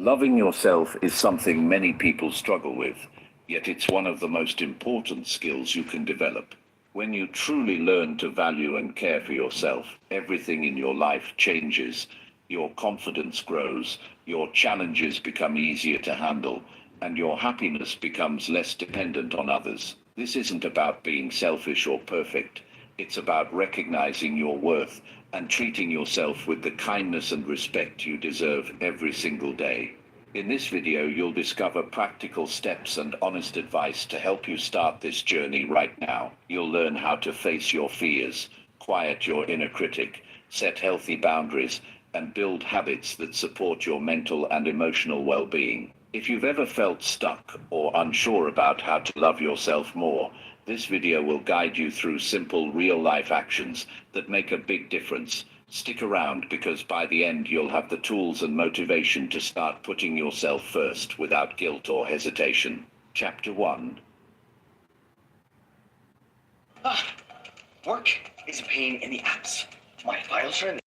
Loving yourself is something many people struggle with, yet it's one of the most important skills you can develop. When you truly learn to value and care for yourself, everything in your life changes. Your confidence grows, your challenges become easier to handle, and your happiness becomes less dependent on others. This isn't about being selfish or perfect. It's about recognizing your worth and treating yourself with the kindness and respect you deserve every single day. In this video, you'll discover practical steps and honest advice to help you start this journey right now. You'll learn how to face your fears, quiet your inner critic, set healthy boundaries, and build habits that support your mental and emotional well-being. If you've ever felt stuck or unsure about how to love yourself more, this video will guide you through simple, real-life actions that make a big difference. Stick around, because by the end you'll have the tools and motivation to start putting yourself first without guilt or hesitation. Chapter 1. Work is a pain in the ass. My files are in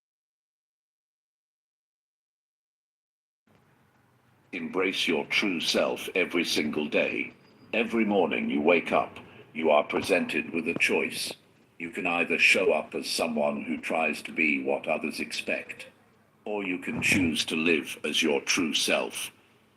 Embrace your true self every single day. Every morning you wake up, you are presented with a choice. You can either show up as someone who tries to be what others expect, or you can choose to live as your true self.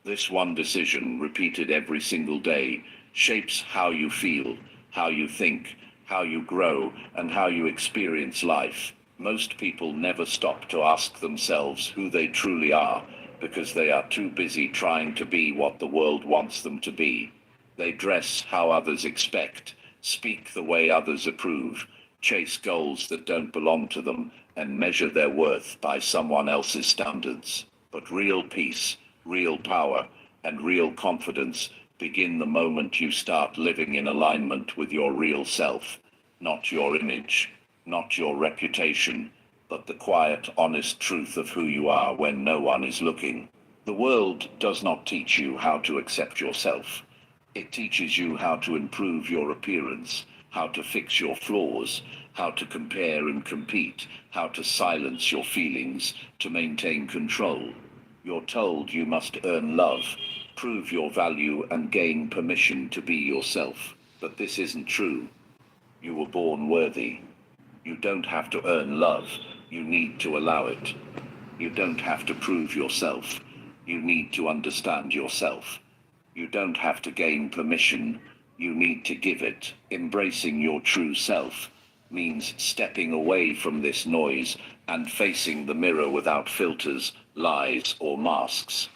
This one decision, repeated every single day, shapes how you feel, how you think, how you grow, and how you experience life. Most people never stop to ask themselves who they truly are, because they are too busy trying to be what the world wants them to be. They dress how others expect, speak the way others approve, chase goals that don't belong to them, and measure their worth by someone else's standards. But real peace, real power, and real confidence begin the moment you start living in alignment with your real self. Not your image, not your reputation, but the quiet, honest truth of who you are when no one is looking. The world does not teach you how to accept yourself. It teaches you how to improve your appearance, how to fix your flaws, how to compare and compete, how to silence your feelings, to maintain control. You're told you must earn love, prove your value, and gain permission to be yourself. But this isn't true. You were born worthy. You don't have to earn love, you need to allow it. You don't have to prove yourself, you need to understand yourself. You don't have to gain permission, you need to give it. Embracing your true self means stepping away from this noise and facing the mirror without filters, lies, or masks.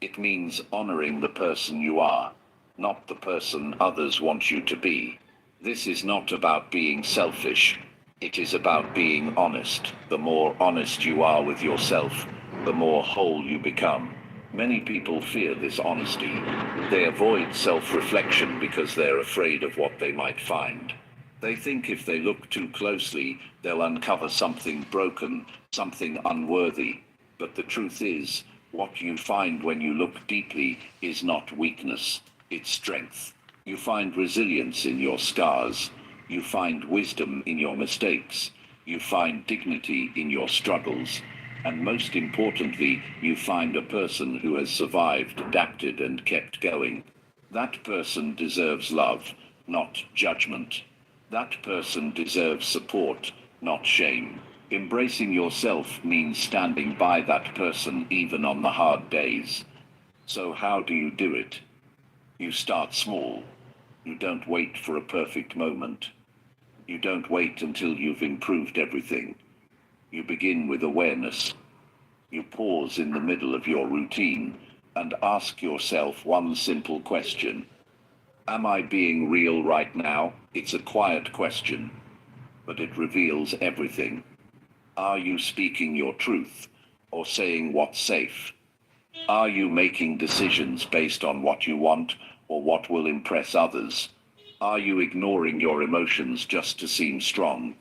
It means honoring the person you are, not the person others want you to be. This is not about being selfish. It is about being honest. The more honest you are with yourself, the more whole you become. Many people fear this honesty. They avoid self-reflection because they're afraid of what they might find. They think if they look too closely, they'll uncover something broken, something unworthy. But the truth is, what you find when you look deeply is not weakness, it's strength. You find resilience in your scars. You find wisdom in your mistakes. You find dignity in your struggles. And most importantly, you find a person who has survived, adapted, and kept going. That person deserves love, not judgment. That person deserves support, not shame. Embracing yourself means standing by that person even on the hard days. So how do you do it? You start small. You don't wait for a perfect moment. You don't wait until you've improved everything. You begin with awareness. You pause in the middle of your routine and ask yourself one simple question. Am I being real right now? It's a quiet question, but it reveals everything. Are you speaking your truth or saying what's safe? Are you making decisions based on what you want or what will impress others? Are you ignoring your emotions just to seem strong?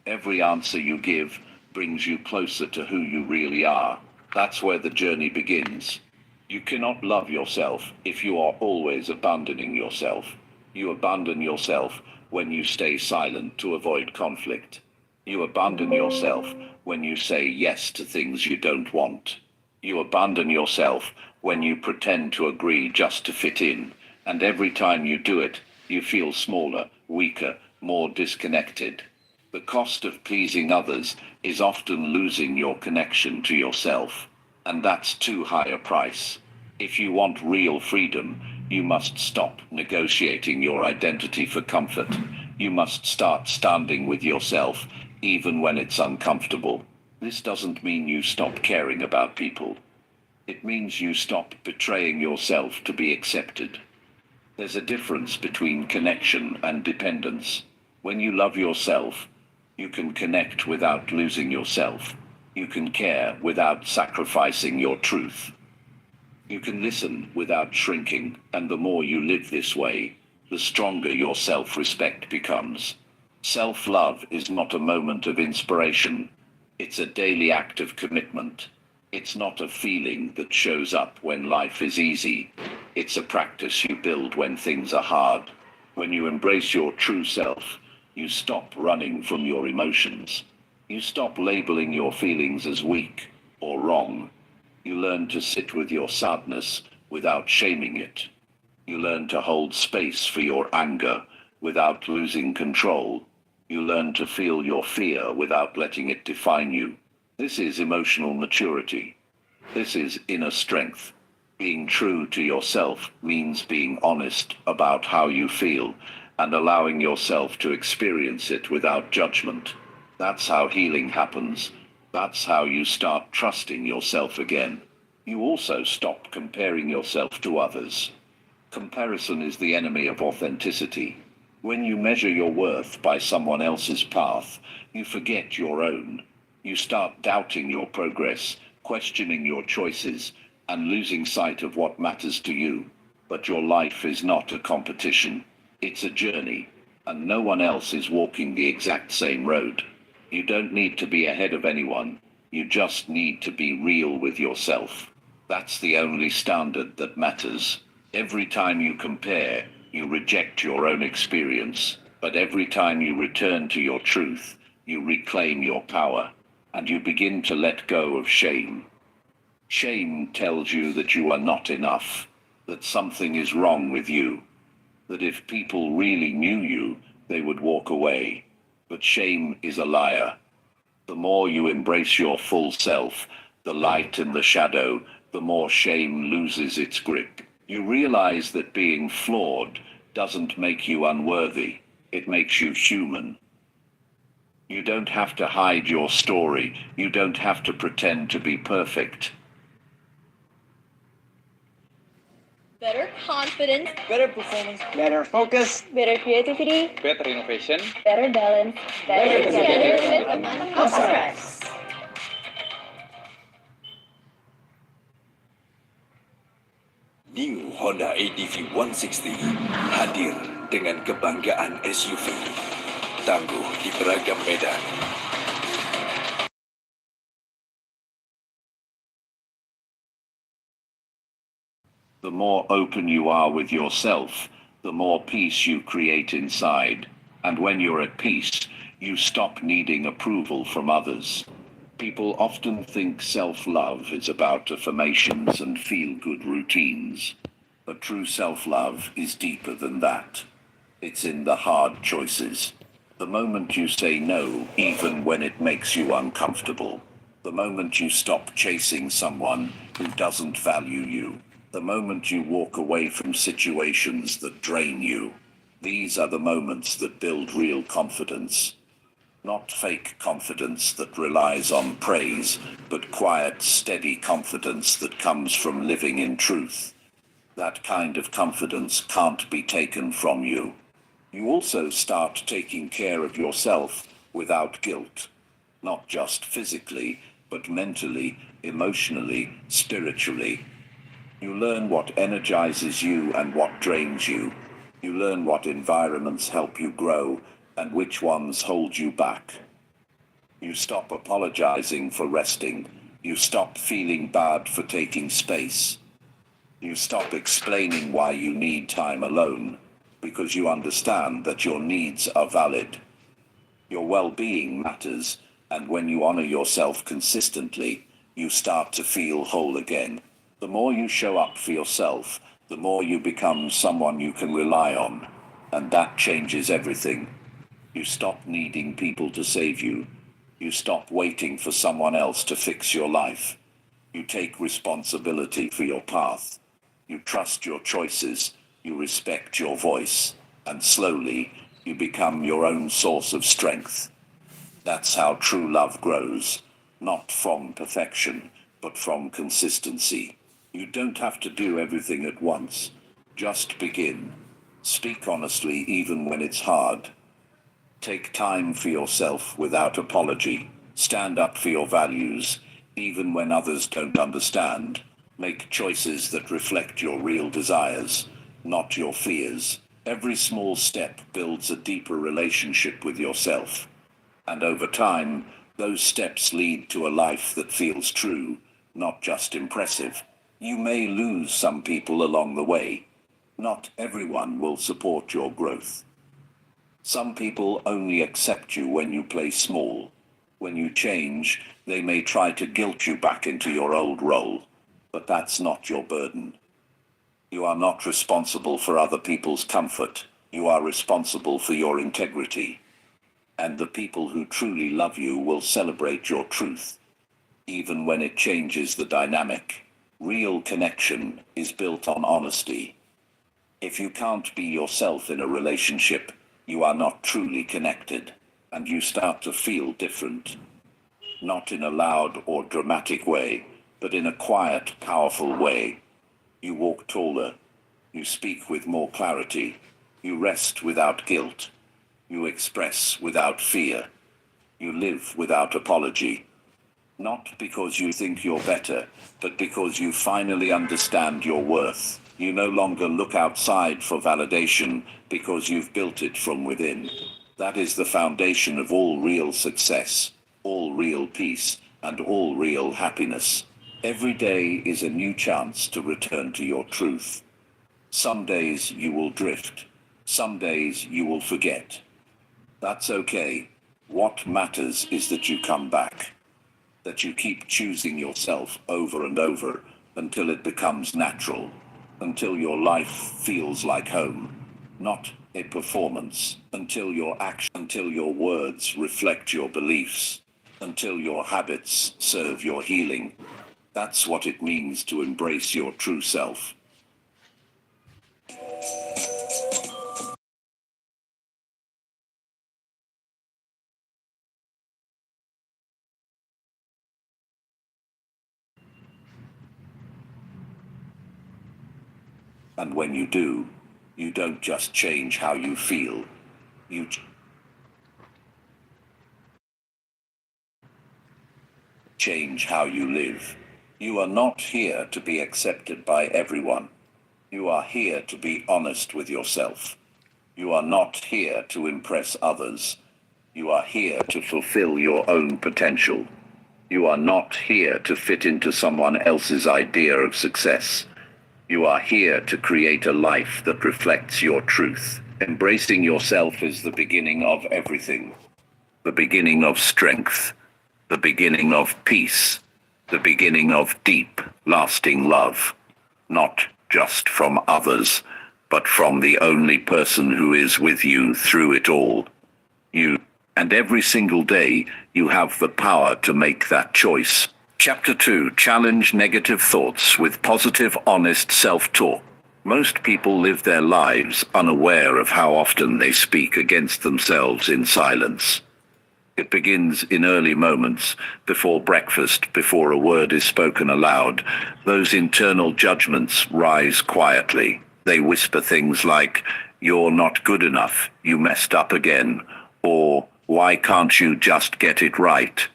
Every answer you give brings you closer to who you really are. That's where the journey begins. You cannot love yourself if you are always abandoning yourself. You abandon yourself when you stay silent to avoid conflict. You abandon yourself when you say yes to things you don't want. You abandon yourself when you pretend to agree just to fit in, and every time you do it, you feel smaller, weaker, more disconnected. The cost of pleasing others is often losing your connection to yourself, and that's too high a price. If you want real freedom, you must stop negotiating your identity for comfort. You must start standing with yourself, even when it's uncomfortable. This doesn't mean you stop caring about people. It means you stop betraying yourself to be accepted. There's a difference between connection and dependence. When you love yourself, you can connect without losing yourself. You can care without sacrificing your truth. You can listen without shrinking, and the more you live this way, the stronger your self-respect becomes. Self-love is not a moment of inspiration. It's a daily act of commitment. It's not a feeling that shows up when life is easy. It's a practice you build when things are hard. When you embrace your true self, you stop running from your emotions. You stop labeling your feelings as weak or wrong. You learn to sit with your sadness without shaming it. You learn to hold space for your anger without losing control. You learn to feel your fear without letting it define you. This is emotional maturity. This is inner strength. Being true to yourself means being honest about how you feel and allowing yourself to experience it without judgment. That's how healing happens. That's how you start trusting yourself again. You also stop comparing yourself to others. Comparison is the enemy of authenticity. When you measure your worth by someone else's path, you forget your own. You start doubting your progress, questioning your choices, and losing sight of what matters to you. But your life is not a competition. It's a journey, and no one else is walking the exact same road. You don't need to be ahead of anyone. You just need to be real with yourself. That's the only standard that matters. Every time you compare, you reject your own experience. But every time you return to your truth, you reclaim your power, and you begin to let go of shame. Shame tells you that you are not enough, that something is wrong with you, that if people really knew you, they would walk away. But shame is a liar. The more you embrace your full self, the light and the shadow, the more shame loses its grip. You realize that being flawed doesn't make you unworthy. It makes you human. You don't have to hide your story. You don't have to pretend to be perfect. Better confidence, Better performance, better focus, better creativity, better innovation, better balance, better together with a no stress. New Honda ADV 160 hadir dengan kebanggaan SUV. Tangguh di beragam medan. The more open you are with yourself, the more peace you create inside. And when you're at peace, you stop needing approval from others. People often think self-love is about affirmations and feel-good routines. But true self-love is deeper than that. It's in the hard choices. The moment you say no, even when it makes you uncomfortable. The moment you stop chasing someone who doesn't value you. The moment you walk away from situations that drain you. These are the moments that build real confidence. Not fake confidence that relies on praise, but quiet, steady confidence that comes from living in truth. That kind of confidence can't be taken from you. You also start taking care of yourself without guilt. Not just physically, but mentally, emotionally, spiritually. You learn what energizes you and what drains you. You learn what environments help you grow and which ones hold you back. You stop apologizing for resting. You stop feeling bad for taking space. You stop explaining why you need time alone, because you understand that your needs are valid. Your well-being matters, and when you honor yourself consistently, you start to feel whole again. The more you show up for yourself, the more you become someone you can rely on, and that changes everything. You stop needing people to save you. You stop waiting for someone else to fix your life. You take responsibility for your path. You trust your choices. You respect your voice. And slowly, you become your own source of strength. That's how true love grows. Not from perfection, but from consistency. You don't have to do everything at once. Just begin. Speak honestly even when it's hard. Take time for yourself without apology. Stand up for your values, even when others don't understand. Make choices that reflect your real desires, not your fears. Every small step builds a deeper relationship with yourself. And over time, those steps lead to a life that feels true, not just impressive. You may lose some people along the way. Not everyone will support your growth. Some people only accept you when you play small. When you change, they may try to guilt you back into your old role. But that's not your burden. You are not responsible for other people's comfort. You are responsible for your integrity. And the people who truly love you will celebrate your truth, even when it changes the dynamic. Real connection is built on honesty. If you can't be yourself in a relationship, you are not truly connected, and you start to feel different. Not in a loud or dramatic way, but in a quiet, powerful way. You walk taller. You speak with more clarity. You rest without guilt. You express without fear. You live without apology. Not because you think you're better, but because you finally understand your worth. You no longer look outside for validation because you've built it from within. That is the foundation of all real success, all real peace, and all real happiness. Every day is a new chance to return to your truth. Some days you will drift. Some days you will forget. That's okay. What matters is that you come back. That you keep choosing yourself over and over until it becomes natural. Until your life feels like home. Not a performance. Until your words reflect your beliefs. Until your habits serve your healing. That's what it means to embrace your true self. And when you do, you don't just change how you feel. You change how you live. You are not here to be accepted by everyone. You are here to be honest with yourself. You are not here to impress others. You are here to fulfill your own potential. You are not here to fit into someone else's idea of success. You are here to create a life that reflects your truth. Embracing yourself is the beginning of everything. The beginning of strength. The beginning of peace. The beginning of deep, lasting love. Not just from others, but from the only person who is with you through it all. You. And every single day, you have the power to make that choice. Chapter 2. Challenge negative thoughts with positive, honest self-talk. Most people live their lives unaware of how often they speak against themselves in silence. It begins in early moments, before breakfast, before a word is spoken aloud. Those internal judgments rise quietly. They whisper things like, "You're not good enough, you messed up again," or "Why can't you just get it right?"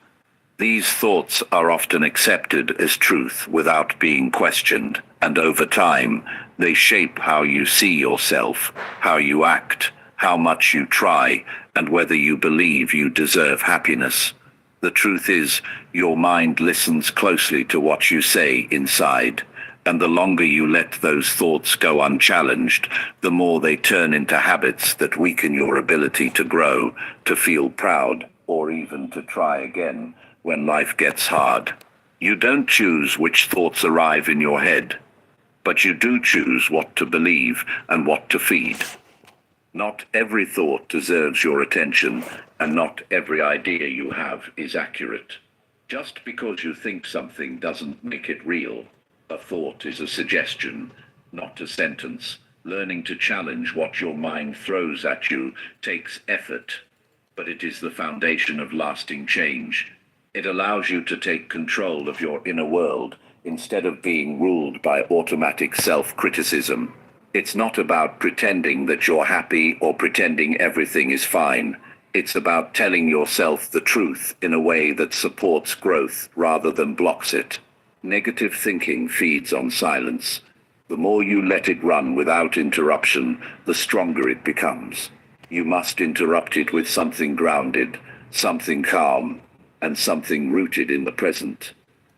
These thoughts are often accepted as truth without being questioned, and over time, they shape how you see yourself, how you act, how much you try, and whether you believe you deserve happiness. The truth is, your mind listens closely to what you say inside, and the longer you let those thoughts go unchallenged, the more they turn into habits that weaken your ability to grow, to feel proud, or even to try again when life gets hard. You don't choose which thoughts arrive in your head, but you do choose what to believe and what to feed. Not every thought deserves your attention, and not every idea you have is accurate. Just because you think something doesn't make it real. A thought is a suggestion, not a sentence. Learning to challenge what your mind throws at you takes effort, but it is the foundation of lasting change. It allows you to take control of your inner world instead of being ruled by automatic self-criticism. It's not about pretending that you're happy or pretending everything is fine. It's about telling yourself the truth in a way that supports growth rather than blocks it. Negative thinking feeds on silence. The more you let it run without interruption, the stronger it becomes. You must interrupt it with something grounded, something calm, and something rooted in the present.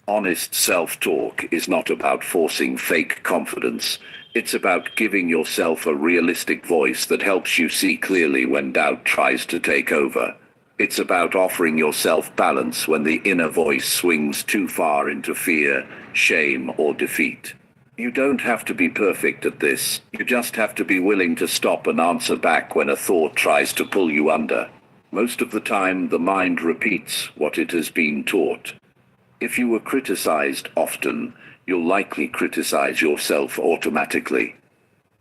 Honest self-talk is not about forcing fake confidence. It's about giving yourself a realistic voice that helps you see clearly when doubt tries to take over. It's about offering yourself balance when the inner voice swings too far into fear, shame, or defeat. You don't have to be perfect at this. You just have to be willing to stop and answer back when a thought tries to pull you under. Most of the time, the mind repeats what it has been taught. If you were criticized often, you'll likely criticize yourself automatically.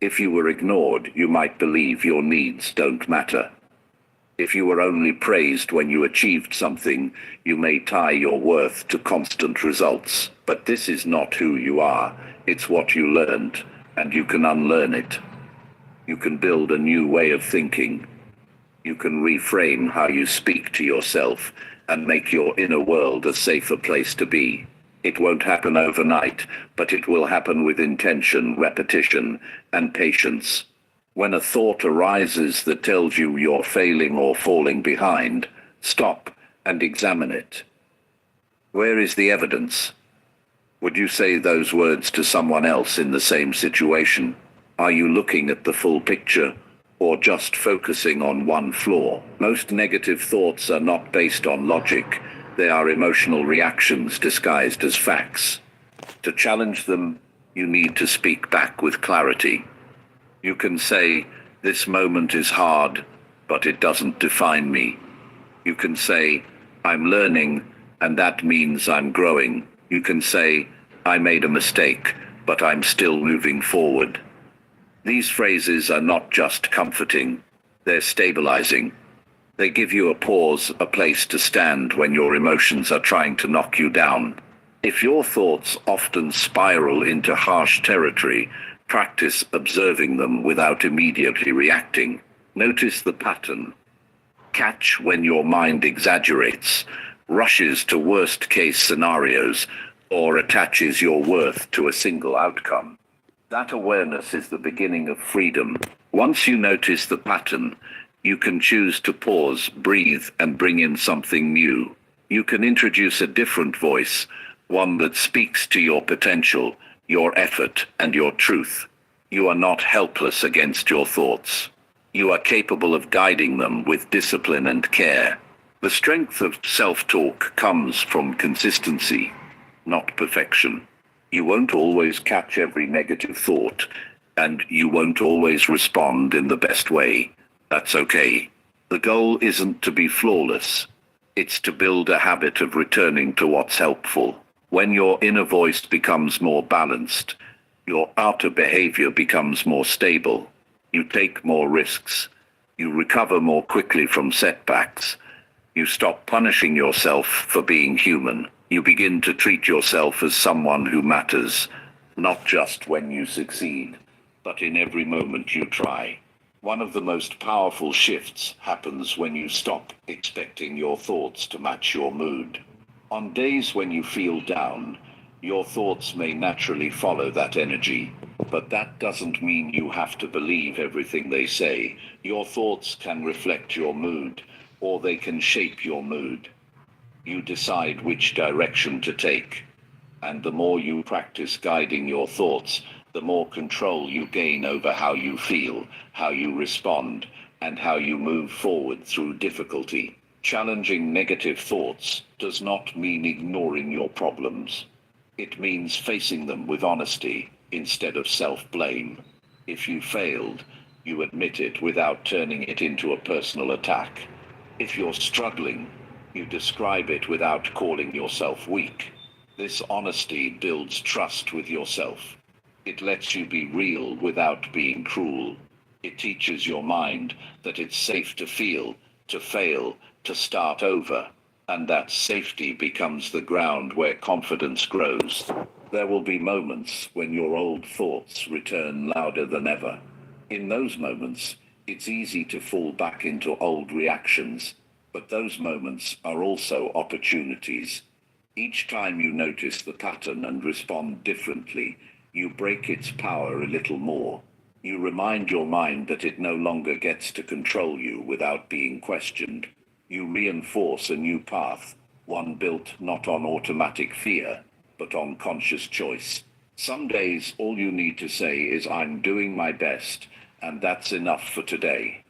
If you were ignored, you might believe your needs don't matter. If you were only praised when you achieved something, you may tie your worth to constant results. But this is not who you are. It's what you learned, and you can unlearn it. You can build a new way of thinking. You can reframe how you speak to yourself and make your inner world a safer place to be. It won't happen overnight, but it will happen with intention, repetition, and patience. When a thought arises that tells you you're failing or falling behind, stop and examine it. Where is the evidence? Would you say those words to someone else in the same situation? Are you looking at the full picture, or just focusing on one flaw? Most negative thoughts are not based on logic. They are emotional reactions disguised as facts. To challenge them, you need to speak back with clarity. You can say, "This moment is hard, but it doesn't define me." You can say, "I'm learning, and that means I'm growing." You can say, "I made a mistake, but I'm still moving forward." These phrases are not just comforting, they're stabilizing. They give you a pause, a place to stand when your emotions are trying to knock you down. If your thoughts often spiral into harsh territory, practice observing them without immediately reacting. Notice the pattern. Catch when your mind exaggerates, rushes to worst-case scenarios, or attaches your worth to a single outcome. That awareness is the beginning of freedom. Once you notice the pattern, you can choose to pause, breathe, and bring in something new. You can introduce a different voice, one that speaks to your potential, your effort, and your truth. You are not helpless against your thoughts. You are capable of guiding them with discipline and care. The strength of self-talk comes from consistency, not perfection. You won't always catch every negative thought, and you won't always respond in the best way. That's okay. The goal isn't to be flawless. It's to build a habit of returning to what's helpful. When your inner voice becomes more balanced, your outer behavior becomes more stable. You take more risks. You recover more quickly from setbacks. You stop punishing yourself for being human. You begin to treat yourself as someone who matters, not just when you succeed, but in every moment you try. One of the most powerful shifts happens when you stop expecting your thoughts to match your mood. On days when you feel down, your thoughts may naturally follow that energy, but that doesn't mean you have to believe everything they say. Your thoughts can reflect your mood, or they can shape your mood. You decide which direction to take, and the more you practice guiding your thoughts, the more control you gain over how you feel, how you respond, and how you move forward through difficulty. Challenging negative thoughts does not mean ignoring your problems. It means facing them with honesty instead of self-blame. If you failed, you admit it without turning it into a personal attack. If you're struggling, you describe it without calling yourself weak. This honesty builds trust with yourself. It lets you be real without being cruel. It teaches your mind that it's safe to feel, to fail, to start over, and that safety becomes the ground where confidence grows. There will be moments when your old thoughts return louder than ever. In those moments, it's easy to fall back into old reactions, but those moments are also opportunities. Each time you notice the pattern and respond differently, you break its power a little more. You remind your mind that it no longer gets to control you without being questioned. You reinforce a new path, one built not on automatic fear, but on conscious choice. Some days all you need to say is, "I'm doing my best," and that's enough for today.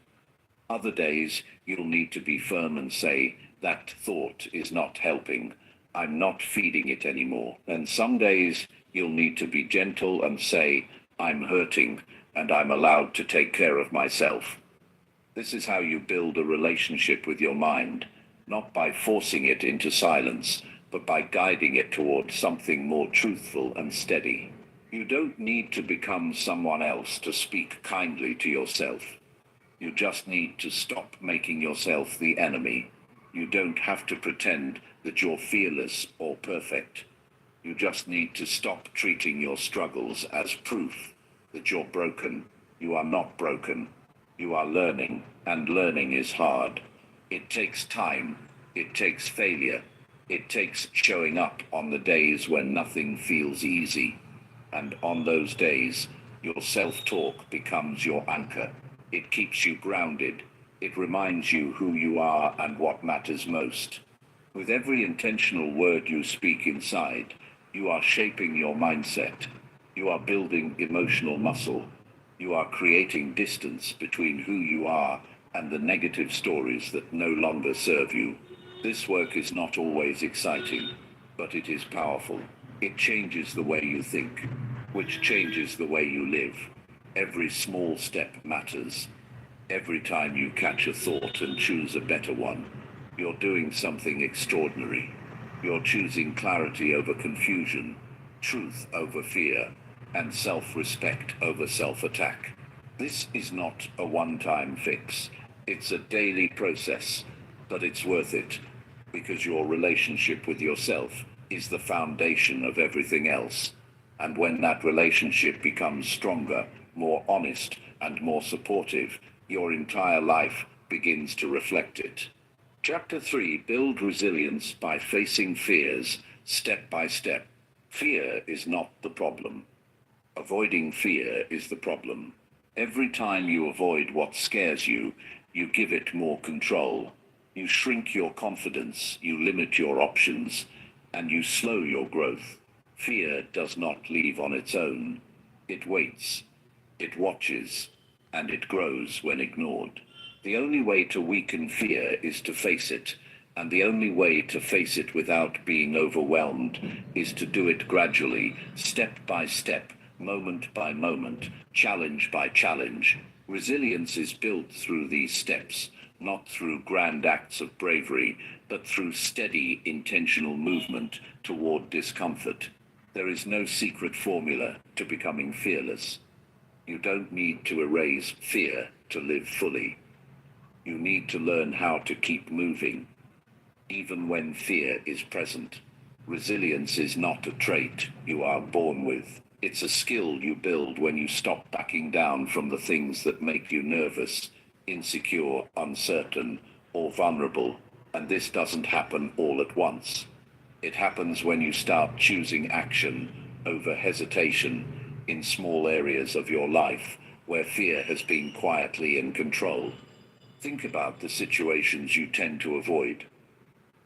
Other days you'll need to be firm and say, "That thought is not helping. I'm not feeding it anymore." And some days you'll need to be gentle and say, "I'm hurting, and I'm allowed to take care of myself." This is how you build a relationship with your mind, not by forcing it into silence, but by guiding it towards something more truthful and steady. You don't need to become someone else to speak kindly to yourself. You just need to stop making yourself the enemy. You don't have to pretend that you're fearless or perfect. You just need to stop treating your struggles as proof that you're broken. You are not broken. You are learning, and learning is hard. It takes time. It takes failure. It takes showing up on the days when nothing feels easy. And on those days, your self-talk becomes your anchor. It keeps you grounded. It reminds you who you are and what matters most. With every intentional word you speak inside, you are shaping your mindset. You are building emotional muscle. You are creating distance between who you are and the negative stories that no longer serve you. This work is not always exciting, but it is powerful. It changes the way you think, which changes the way you live. Every small step matters. Every time you catch a thought and choose a better one, you're doing something extraordinary. You're choosing clarity over confusion, truth over fear, and self-respect over self-attack. This is not a one-time fix. It's a daily process, but it's worth it, because your relationship with yourself is the foundation of everything else. And when that relationship becomes stronger, more honest, and more supportive, your entire life begins to reflect it. Chapter 3: Build resilience by facing fears, step by step. Fear is not the problem. Avoiding fear is the problem. Every time you avoid what scares you, you give it more control. You shrink your confidence, you limit your options, and you slow your growth. Fear does not leave on its own. It waits, it watches, and it grows when ignored. The only way to weaken fear is to face it, and the only way to face it without being overwhelmed is to do it gradually, step by step, moment by moment, challenge by challenge. Resilience is built through these steps, not through grand acts of bravery, but through steady, intentional movement toward discomfort. There is no secret formula to becoming fearless. You don't need to erase fear to live fully. You need to learn how to keep moving, even when fear is present. Resilience is not a trait you are born with. It's a skill you build when you stop backing down from the things that make you nervous, insecure, uncertain, or vulnerable. And this doesn't happen all at once. It happens when you start choosing action over hesitation in small areas of your life where fear has been quietly in control. Think about the situations you tend to avoid.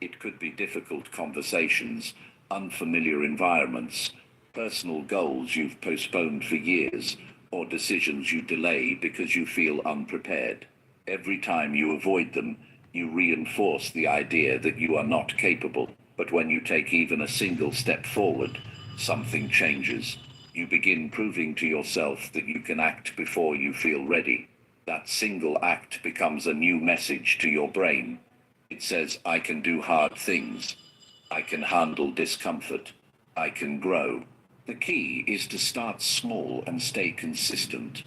It could be difficult conversations, unfamiliar environments, personal goals you've postponed for years, or decisions you delay because you feel unprepared. Every time you avoid them, You reinforce the idea that you are not capable. But when you take even a single step forward, something changes. You begin proving to yourself that you can act before you feel ready. That single act becomes a new message to your brain. It says, I can do hard things. I can handle discomfort. I can grow. The key is to start small and stay consistent.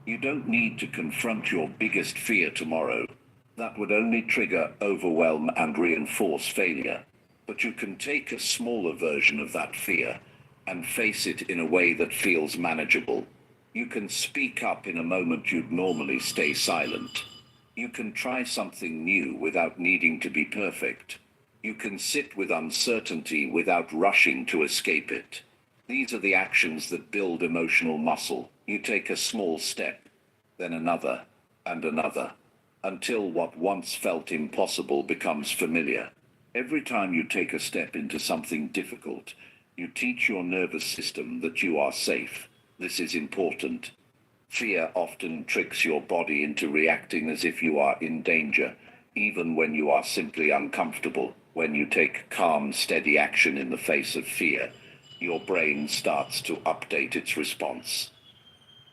You don't need to confront your biggest fear tomorrow. That would only trigger overwhelm and reinforce failure. But you can take a smaller version of that fear and face it in a way that feels manageable. You can speak up in a moment you'd normally stay silent. You can try something new without needing to be perfect. You can sit with uncertainty without rushing to escape it. These are the actions that build emotional muscle. You take a small step, then another, and another, until what once felt impossible becomes familiar. Every time you take a step into something difficult, you teach your nervous system that you are safe. This is important. Fear often tricks your body into reacting as if you are in danger, even when you are simply uncomfortable. When you take calm, steady action in the face of fear, your brain starts to update its response.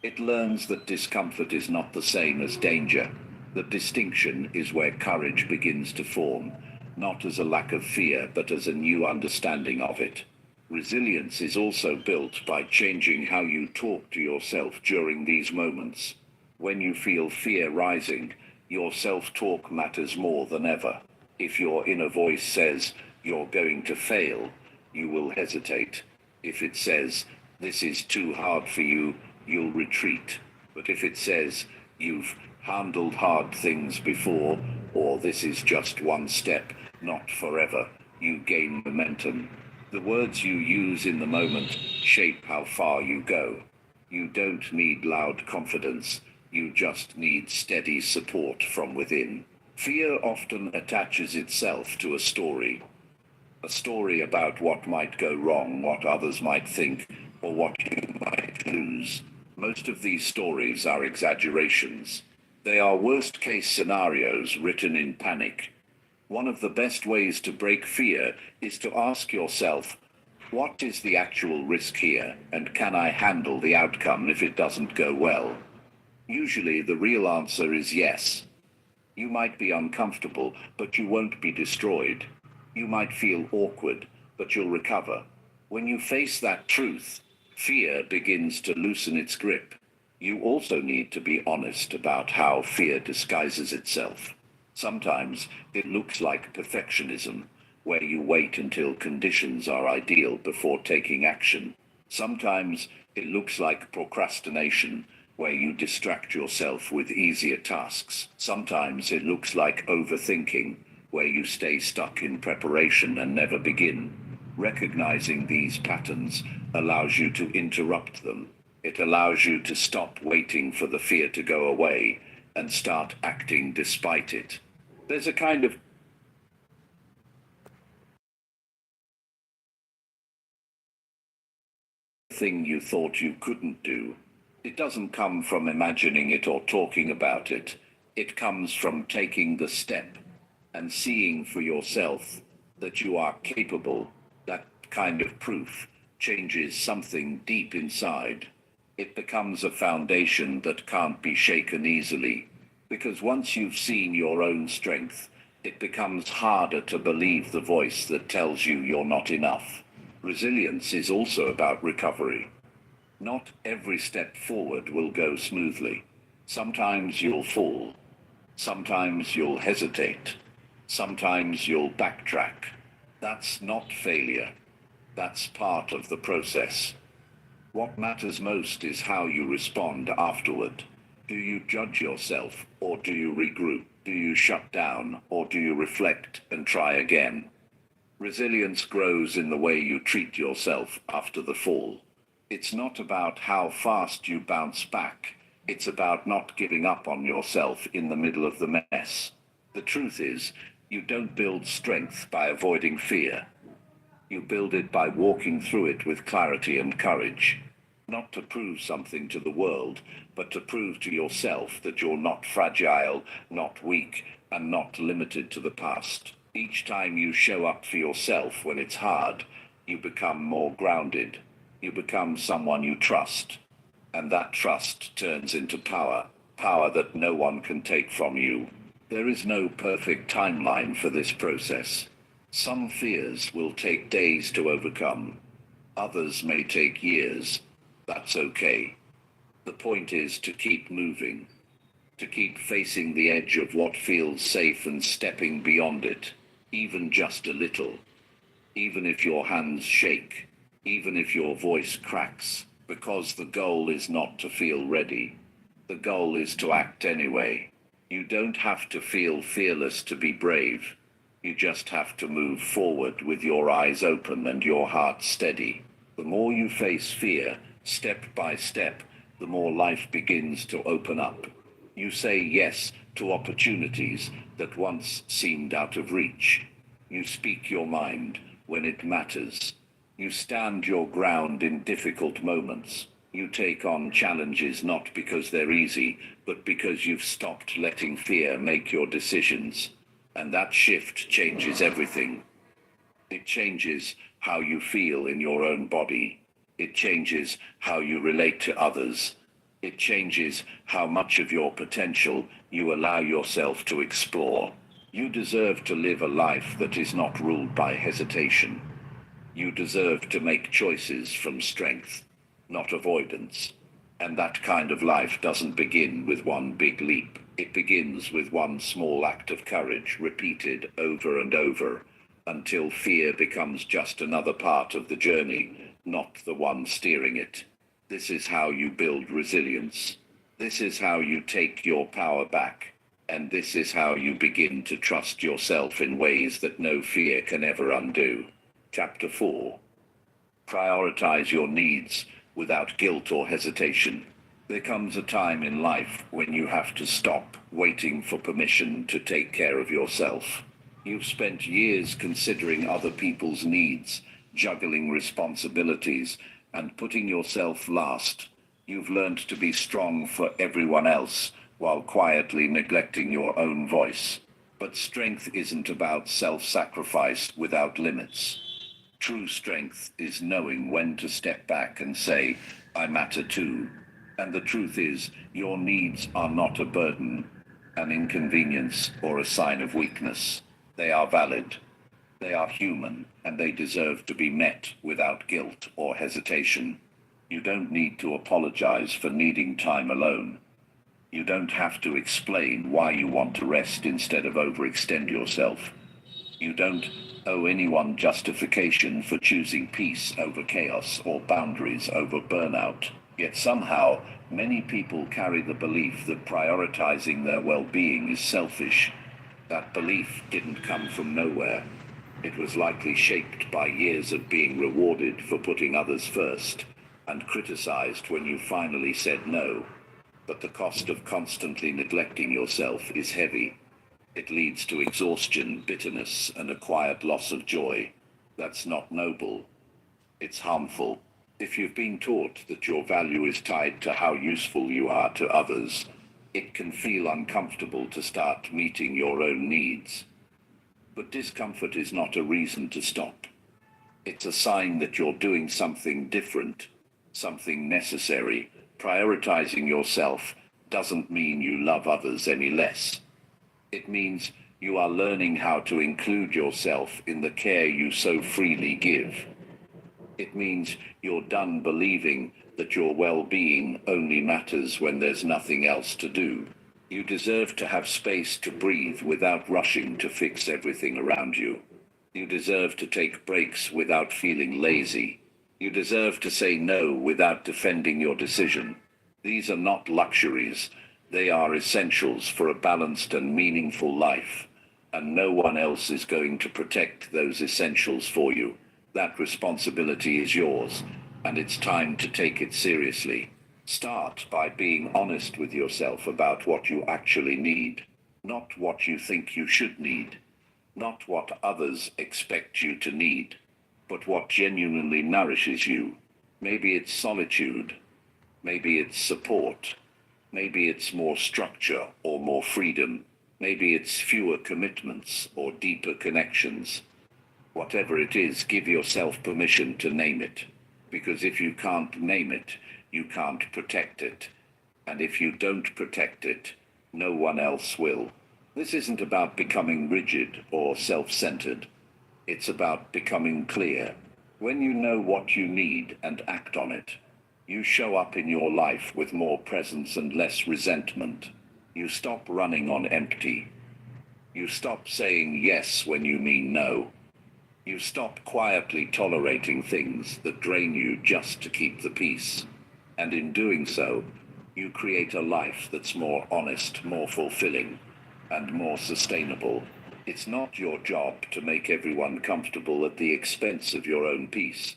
It learns that discomfort is not the same as danger. The distinction is where courage begins to form, not as a lack of fear, but as a new understanding of it. Resilience is also built by changing how you talk to yourself during these moments. When you feel fear rising, your self-talk matters more than ever. If your inner voice says, you're going to fail, you will hesitate. If it says, this is too hard for you, you'll retreat. But if it says, you've handled hard things before, or this is just one step, not forever, you gain momentum. The words you use in the moment shape how far you go. You don't need loud confidence, you just need steady support from within. Fear often attaches itself to a story about what might go wrong, what others might think, or what you might lose. Most of these stories are exaggerations. They are worst-case scenarios written in panic. One of the best ways to break fear is to ask yourself, what is the actual risk here, and can I handle the outcome if it doesn't go well? Usually the real answer is yes. You might be uncomfortable, but you won't be destroyed. You might feel awkward, but you'll recover. When you face that truth, fear begins to loosen its grip. You also need to be honest about how fear disguises itself. Sometimes it looks like perfectionism, where you wait until conditions are ideal before taking action. Sometimes it looks like procrastination, where you distract yourself with easier tasks. Sometimes it looks like overthinking, where you stay stuck in preparation and never begin. Recognizing these patterns allows you to interrupt them. It allows you to stop waiting for the fear to go away and start acting despite it. There's a kind of thing you thought you couldn't do. It doesn't come from imagining it or talking about it. It comes from taking the step and seeing for yourself that you are capable. That kind of proof changes something deep inside. It becomes a foundation that can't be shaken easily. Because once you've seen your own strength, it becomes harder to believe the voice that tells you you're not enough. Resilience is also about recovery. Not every step forward will go smoothly. Sometimes you'll fall. Sometimes you'll hesitate. Sometimes you'll backtrack. That's not failure. That's part of the process. What matters most is how you respond afterward. Do you judge yourself, or do you regroup? Do you shut down, or do you reflect and try again? Resilience grows in the way you treat yourself after the fall. It's not about how fast you bounce back. It's about not giving up on yourself in the middle of the mess. The truth is, you don't build strength by avoiding fear. You build it by walking through it with clarity and courage. Not to prove something to the world, but to prove to yourself that you're not fragile, not weak, and not limited to the past. Each time you show up for yourself when it's hard, you become more grounded. You become someone you trust. And that trust turns into power, power that no one can take from you. There is no perfect timeline for this process. Some fears will take days to overcome. Others may take years. That's okay. The point is to keep moving, to keep facing the edge of what feels safe and stepping beyond it, even just a little. Even if your hands shake, even if your voice cracks, because the goal is not to feel ready. The goal is to act anyway. You don't have to feel fearless to be brave. You just have to move forward with your eyes open and your heart steady. The more you face fear, step by step, the more life begins to open up. You say yes to opportunities that once seemed out of reach. You speak your mind when it matters. You stand your ground in difficult moments. You take on challenges not because they're easy, but because you've stopped letting fear make your decisions. And that shift changes everything. It changes how you feel in your own body. It changes how you relate to others. It changes how much of your potential you allow yourself to explore. You deserve to live a life that is not ruled by hesitation. You deserve to make choices from strength, not avoidance. And that kind of life doesn't begin with one big leap. It begins with one small act of courage repeated over and over, until fear becomes just another part of the journey, not the one steering it. This is how you build resilience. This is how you take your power back. And this is how you begin to trust yourself in ways that no fear can ever undo. Chapter 4. Prioritize your needs without guilt or hesitation. There comes a time in life when you have to stop waiting for permission to take care of yourself. You've spent years considering other people's needs, juggling responsibilities, and putting yourself last. You've learned to be strong for everyone else while quietly neglecting your own voice. But strength isn't about self-sacrifice without limits. True strength is knowing when to step back and say, I matter too. And the truth is, your needs are not a burden, an inconvenience, or a sign of weakness. They are valid. They are human, and they deserve to be met without guilt or hesitation. You don't need to apologize for needing time alone. You don't have to explain why you want to rest instead of overextend yourself. You don't owe anyone justification for choosing peace over chaos or boundaries over burnout. Yet somehow, many people carry the belief that prioritizing their well-being is selfish. That belief didn't come from nowhere. It was likely shaped by years of being rewarded for putting others first, and criticized when you finally said no. But the cost of constantly neglecting yourself is heavy. It leads to exhaustion, bitterness, and a quiet loss of joy. That's not noble. It's harmful. If you've been taught that your value is tied to how useful you are to others, it can feel uncomfortable to start meeting your own needs. But discomfort is not a reason to stop. It's a sign that you're doing something different, something necessary. Prioritizing yourself doesn't mean you love others any less. It means you are learning how to include yourself in the care you so freely give. It means you're done believing that your well-being only matters when there's nothing else to do. You deserve to have space to breathe without rushing to fix everything around you. You deserve to take breaks without feeling lazy. You deserve to say no without defending your decision. These are not luxuries. They are essentials for a balanced and meaningful life. And no one else is going to protect those essentials for you. That responsibility is yours, and it's time to take it seriously. Start by being honest with yourself about what you actually need, not what you think you should need, not what others expect you to need, but what genuinely nourishes you. Maybe it's solitude, maybe it's support, maybe it's more structure or more freedom, Maybe it's fewer commitments or deeper connections. Whatever it is, give yourself permission to name it. Because if you can't name it, you can't protect it. And if you don't protect it, no one else will. This isn't about becoming rigid or self-centered. It's about becoming clear. When you know what you need and act on it, you show up in your life with more presence and less resentment. You stop running on empty. You stop saying yes when you mean no. You stop quietly tolerating things that drain you just to keep the peace. And in doing so, you create a life that's more honest, more fulfilling, and more sustainable. It's not your job to make everyone comfortable at the expense of your own peace.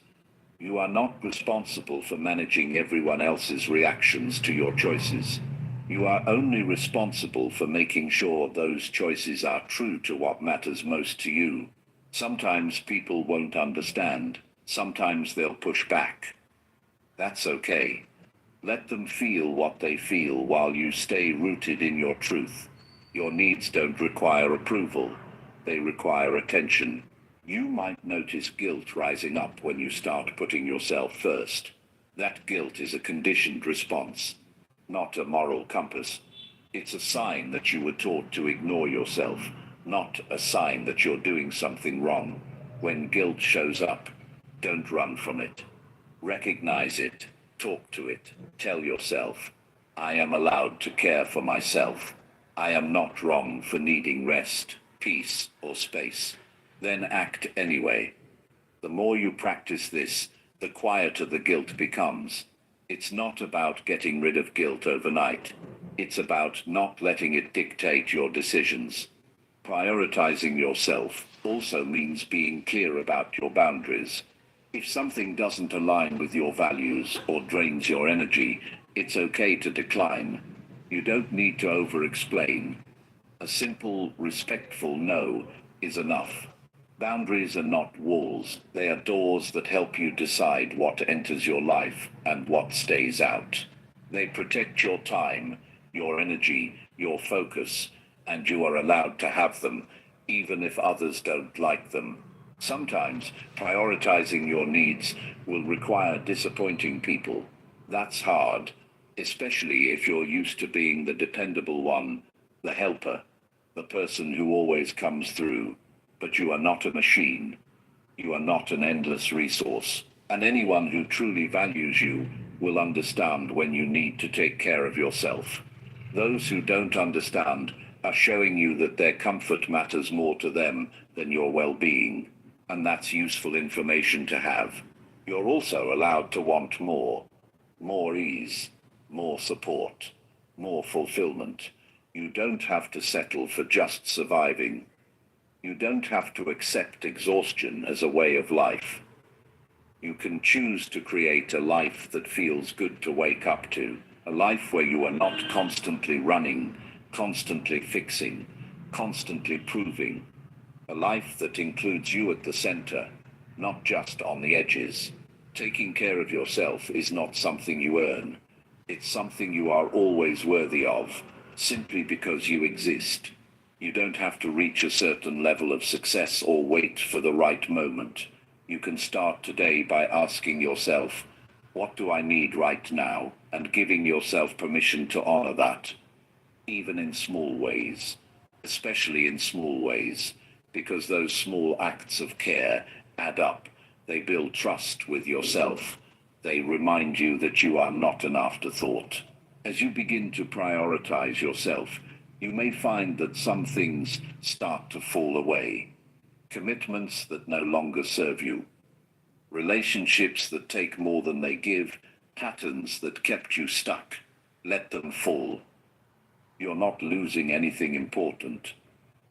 You are not responsible for managing everyone else's reactions to your choices. You are only responsible for making sure those choices are true to what matters most to you. Sometimes people won't understand. Sometimes they'll push back. That's okay. Let them feel what they feel while you stay rooted in your truth. Your needs don't require approval. They require attention. You might notice guilt rising up when you start putting yourself first. That guilt is a conditioned response, not a moral compass. It's a sign that you were taught to ignore yourself, not a sign that you're doing something wrong. When guilt shows up, don't run from it. Recognize it, talk to it, tell yourself, I am allowed to care for myself. I am not wrong for needing rest, peace, or space. Then act anyway. The more you practice this, the quieter the guilt becomes. It's not about getting rid of guilt overnight. It's about not letting it dictate your decisions. Prioritizing yourself also means being clear about your boundaries. If something doesn't align with your values or drains your energy, it's okay to decline. You don't need to over-explain. A simple, respectful no is enough. Boundaries are not walls. They are doors that help you decide what enters your life and what stays out. They protect your time, your energy, your focus, and you are allowed to have them, even if others don't like them. Sometimes prioritizing your needs will require disappointing people. That's hard, especially if you're used to being the dependable one, the helper, the person who always comes through. But you are not a machine. You are not an endless resource. And anyone who truly values you will understand when you need to take care of yourself. Those who don't understand are showing you that their comfort matters more to them than your well-being. And that's useful information to have. You're also allowed to want more. More ease, more support, more fulfillment. You don't have to settle for just surviving. You don't have to accept exhaustion as a way of life. You can choose to create a life that feels good to wake up to, a life where you are not constantly running, constantly fixing, constantly proving, a life that includes you at the center, not just on the edges. Taking care of yourself is not something you earn. It's something you are always worthy of, simply because you exist. You don't have to reach a certain level of success or wait for the right moment. You can start today by asking yourself, what do I need right now? And giving yourself permission to honor that. Even in small ways. Especially in small ways. Because those small acts of care add up. They build trust with yourself. They remind you that you are not an afterthought. As you begin to prioritize yourself, you may find that some things start to fall away. Commitments that no longer serve you. Relationships that take more than they give. Patterns that kept you stuck. Let them fall. You're not losing anything important.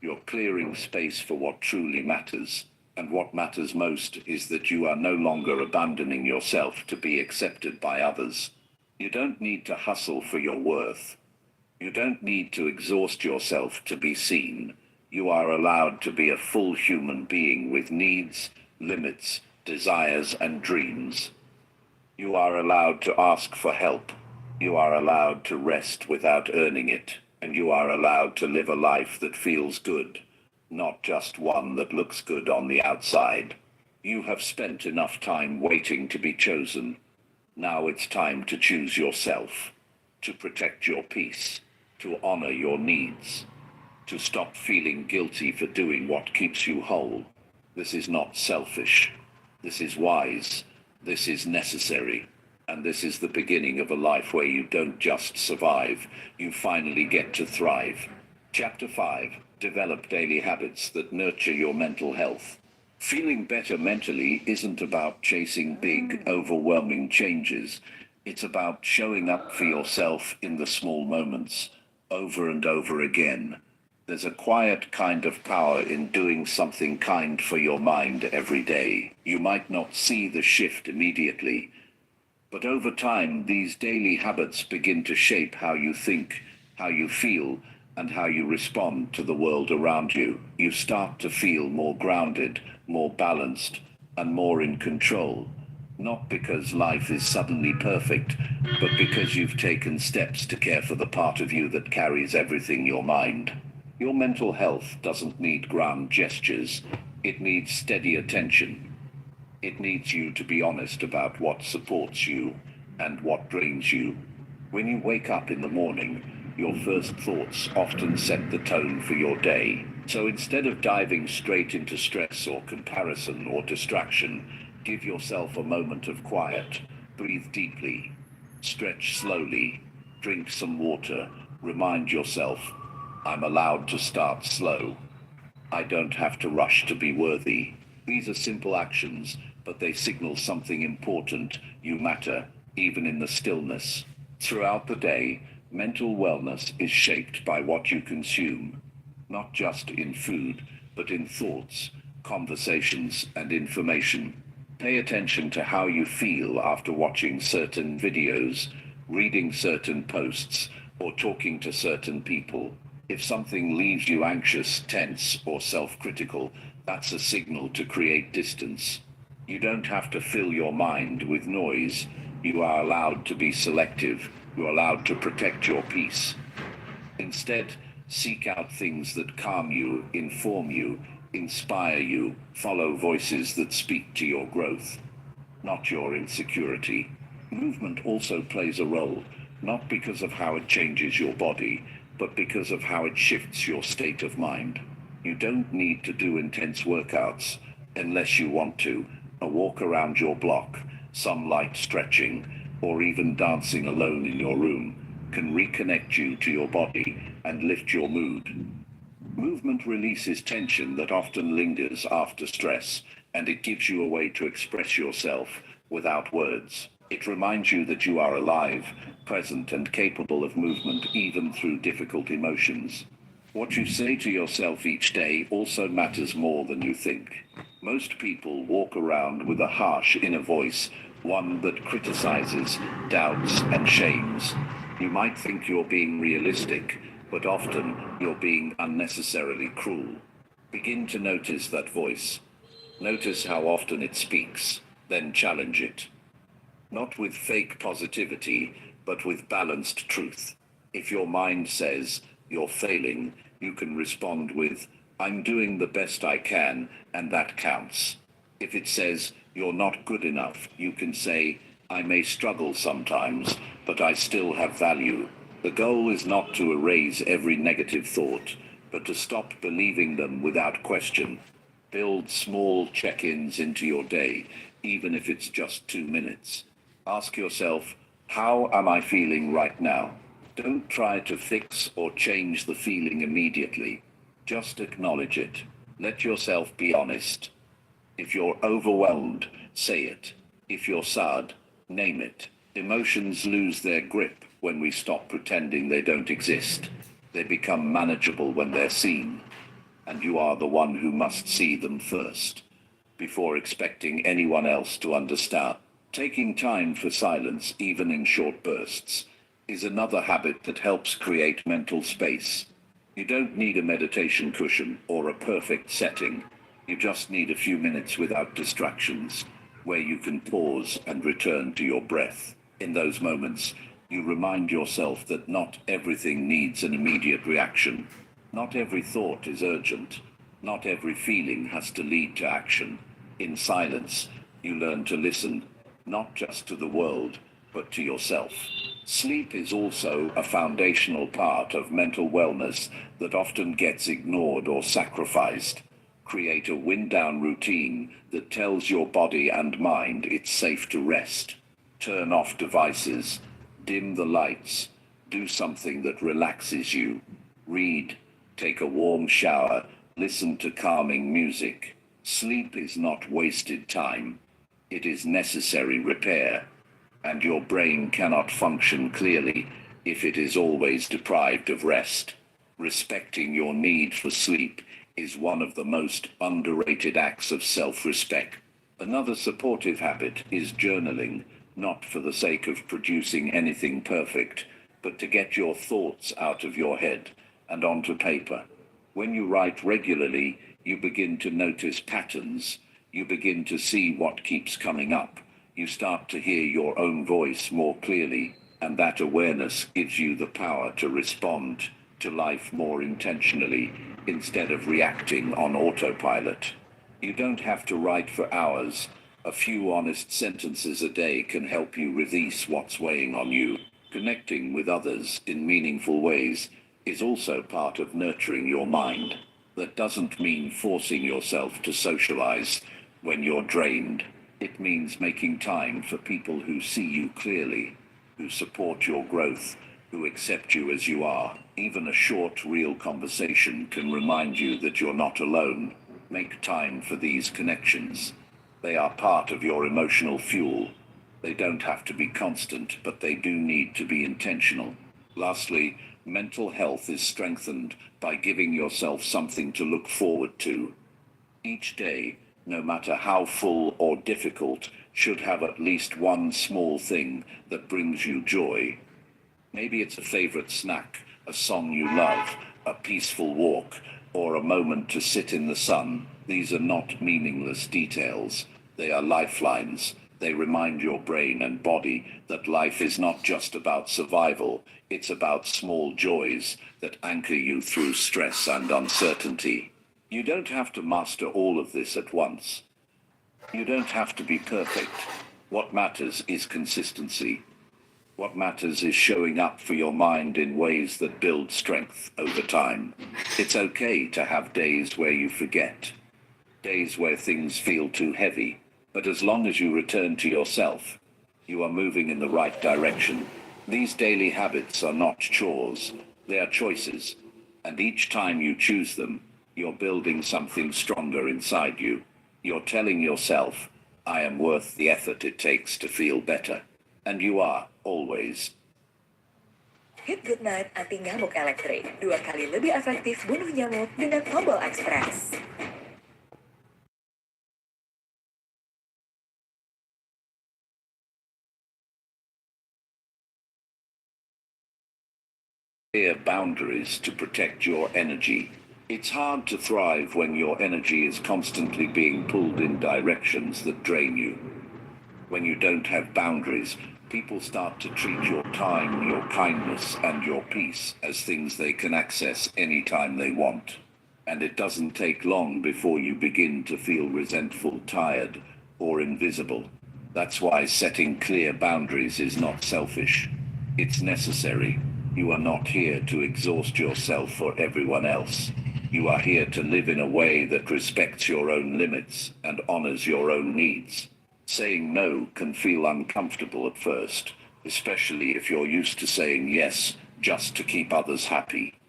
You're clearing space for what truly matters. And what matters most is that you are no longer abandoning yourself to be accepted by others. You don't need to hustle for your worth. You don't need to exhaust yourself to be seen. You are allowed to be a full human being with needs, limits, desires, and dreams. You are allowed to ask for help. You are allowed to rest without earning it. and you are allowed to live a life that feels good, not just one that looks good on the outside. You have spent enough time waiting to be chosen. Now it's time to choose yourself, to protect your peace, to honor your needs, to stop feeling guilty for doing what keeps you whole. This is not selfish. This is wise. This is necessary. And this is the beginning of a life where you don't just survive, you finally get to thrive. Chapter 5. Develop daily habits that nurture your mental health. Feeling better mentally isn't about chasing big, overwhelming changes. It's about showing up for yourself in the small moments, over and over again. There's a quiet kind of power in doing something kind for your mind every day. You might not see the shift immediately, but over time, these daily habits begin to shape how you think, how you feel, and how you respond to the world around you. You start to feel more grounded, more balanced, and more in control. Not because life is suddenly perfect, but because you've taken steps to care for the part of you that carries everything, your mind. Your mental health doesn't need grand gestures. It needs steady attention. It needs you to be honest about what supports you and what drains you. When you wake up in the morning, your first thoughts often set the tone for your day. So instead of diving straight into stress or comparison or distraction, give yourself a moment of quiet. Breathe deeply. Stretch slowly. Drink some water. Remind yourself, I'm allowed to start slow. I don't have to rush to be worthy. These are simple actions, but they signal something important. You matter, even in the stillness. Throughout the day, mental wellness is shaped by what you consume, not just in food, but in thoughts, conversations, and information. Pay attention to how you feel after watching certain videos, reading certain posts, or talking to certain people. If something leaves you anxious, tense, or self-critical, that's a signal to create distance. You don't have to fill your mind with noise. You are allowed to be selective. You're allowed to protect your peace. Instead, seek out things that calm you, inform you, inspire you. Follow voices that speak to your growth, not your insecurity. Movement also plays a role, not because of how it changes your body, but because of how it shifts your state of mind. You don't need to do intense workouts unless you want to. A walk around your block, some light stretching, or even dancing alone in your room can reconnect you to your body and lift your mood. Movement releases tension that often lingers after stress, and it gives you a way to express yourself without words. It reminds you that you are alive, present, and capable of movement even through difficult emotions. What you say to yourself each day also matters more than you think. Most people walk around with a harsh inner voice, one that criticizes, doubts, and shames. You might think you're being realistic, but often you're being unnecessarily cruel. Begin to notice that voice. Notice how often it speaks, then challenge it. Not with fake positivity, but with balanced truth. If your mind says you're failing, you can respond with, I'm doing the best I can, and that counts. If it says you're not good enough, you can say, I may struggle sometimes, but I still have value. The goal is not to erase every negative thought, but to stop believing them without question. Build small check-ins into your day, even if it's just 2 minutes. Ask yourself, how am I feeling right now? Don't try to fix or change the feeling immediately. Just acknowledge it. Let yourself be honest. If you're overwhelmed, say it. If you're sad, name it. Emotions lose their grip when we stop pretending they don't exist. They become manageable when they're seen. And you are the one who must see them first, before expecting anyone else to understand. Taking time for silence, even in short bursts, is another habit that helps create mental space. You don't need a meditation cushion or a perfect setting. You just need a few minutes without distractions, where you can pause and return to your breath. In those moments, You remind yourself that not everything needs an immediate reaction. Not every thought is urgent. Not every feeling has to lead to action. In silence, you learn to listen, not just to the world, but to yourself. Sleep is also a foundational part of mental wellness that often gets ignored or sacrificed. Create a wind-down routine that tells your body and mind it's safe to rest. Turn off devices, dim the lights, do something that relaxes you. Read, take a warm shower, listen to calming music. Sleep is not wasted time. It is necessary repair. And your brain cannot function clearly if it is always deprived of rest. Respecting your need for sleep is one of the most underrated acts of self-respect. Another supportive habit is journaling, not for the sake of producing anything perfect, but to get your thoughts out of your head and onto paper. When you write regularly, you begin to notice patterns. You begin to see what keeps coming up. You start to hear your own voice more clearly, and that awareness gives you the power to respond to life more intentionally instead of reacting on autopilot. You don't have to write for hours. A few honest sentences a day can help you release what's weighing on you. Connecting with others in meaningful ways is also part of nurturing your mind. That doesn't mean forcing yourself to socialize when you're drained. It means making time for people who see you clearly, who support your growth, who accept you as you are. Even a short, real conversation can remind you that you're not alone. Make time for these connections. They are part of your emotional fuel. They don't have to be constant, but they do need to be intentional. Lastly, mental health is strengthened by giving yourself something to look forward to. Each day, no matter how full or difficult, should have at least one small thing that brings you joy. Maybe it's a favorite snack, a song you love, a peaceful walk, or a moment to sit in the sun. These are not meaningless details. They are lifelines. They remind your brain and body that life is not just about survival. It's about small joys that anchor you through stress and uncertainty. You don't have to master all of this at once. You don't have to be perfect. What matters is consistency. What matters is showing up for your mind in ways that build strength over time. It's okay to have days where you forget, days where things feel too heavy, but as long as you return to yourself, you are moving in the right direction. These daily habits are not chores, they are choices, and each time you choose them, you're building something stronger inside you. You're telling yourself, I am worth the effort it takes to feel better. And you are, always. Hit Goodnight anti nyamuk elektrik 2 kali lebih efektif bunuh nyamuk dengan Mobile Express. Clear boundaries to protect your energy. It's hard to thrive when your energy is constantly being pulled in directions that drain you. When you don't have boundaries, people start to treat your time, your kindness, and your peace as things they can access anytime they want. And it doesn't take long before you begin to feel resentful, tired, or invisible. That's why setting clear boundaries is not selfish. It's necessary. You are not here to exhaust yourself for everyone else. You are here to live in a way that respects your own limits and honors your own needs. Saying no can feel uncomfortable at first, especially if you're used to saying yes just to keep others happy.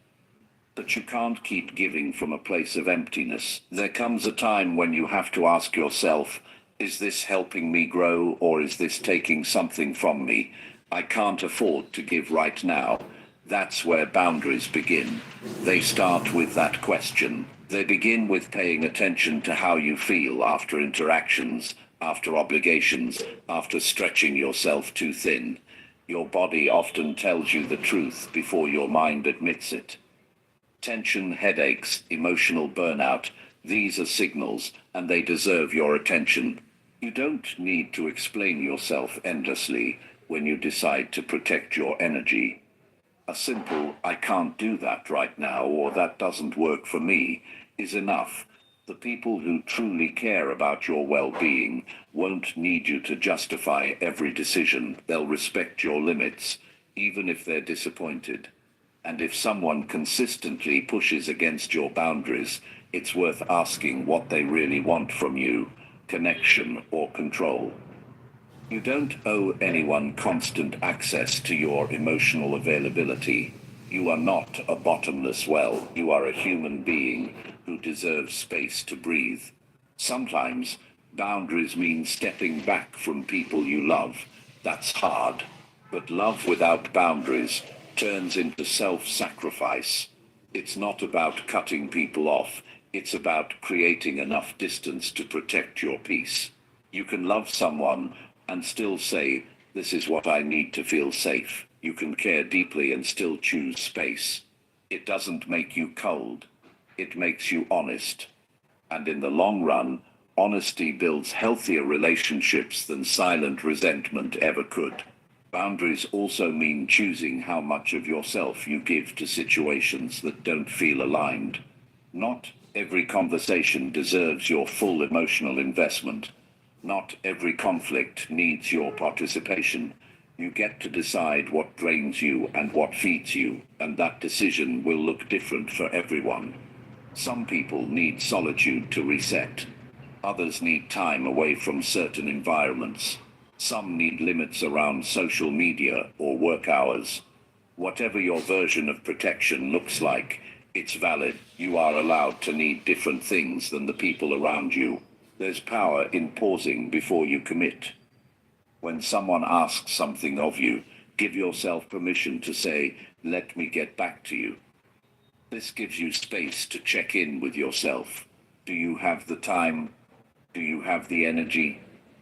But you can't keep giving from a place of emptiness. There comes a time when you have to ask yourself, is this helping me grow or is this taking something from me? I can't afford to give right now. That's where boundaries begin. They start with that question. They begin with paying attention to how you feel after interactions, after obligations, after stretching yourself too thin. Your body often tells you the truth before your mind admits it. Tension, headaches, emotional burnout, these are signals, and they deserve your attention. You don't need to explain yourself endlessly. when you decide to protect your energy. A simple, I can't do that right now, or that doesn't work for me, is enough. The people who truly care about your well-being won't need you to justify every decision. They'll respect your limits, even if they're disappointed. And if someone consistently pushes against your boundaries, it's worth asking what they really want from you: connection or control. You don't owe anyone constant access to your emotional availability. You are not a bottomless well. You are a human being who deserves space to breathe. Sometimes boundaries mean stepping back from people you love. That's hard. But love without boundaries turns into self-sacrifice. It's not about cutting people off. It's about creating enough distance to protect your peace. You can love someone and still say, this is what I need to feel safe. You can care deeply and still choose space. It doesn't make you cold. It makes you honest. And in the long run, honesty builds healthier relationships than silent resentment ever could. Boundaries also mean choosing how much of yourself you give to situations that don't feel aligned. Not every conversation deserves your full emotional investment. Not every conflict needs your participation. You get to decide what drains you and what feeds you, and that decision will look different for everyone. Some people need solitude to reset. Others need time away from certain environments. Some need limits around social media or work hours. Whatever your version of protection looks like, it's valid. You are allowed to need different things than the people around you. There's power in pausing before you commit. When someone asks something of you, give yourself permission to say, let me get back to you. This gives you space to check in with yourself. Do you have the time? Do you have the energy?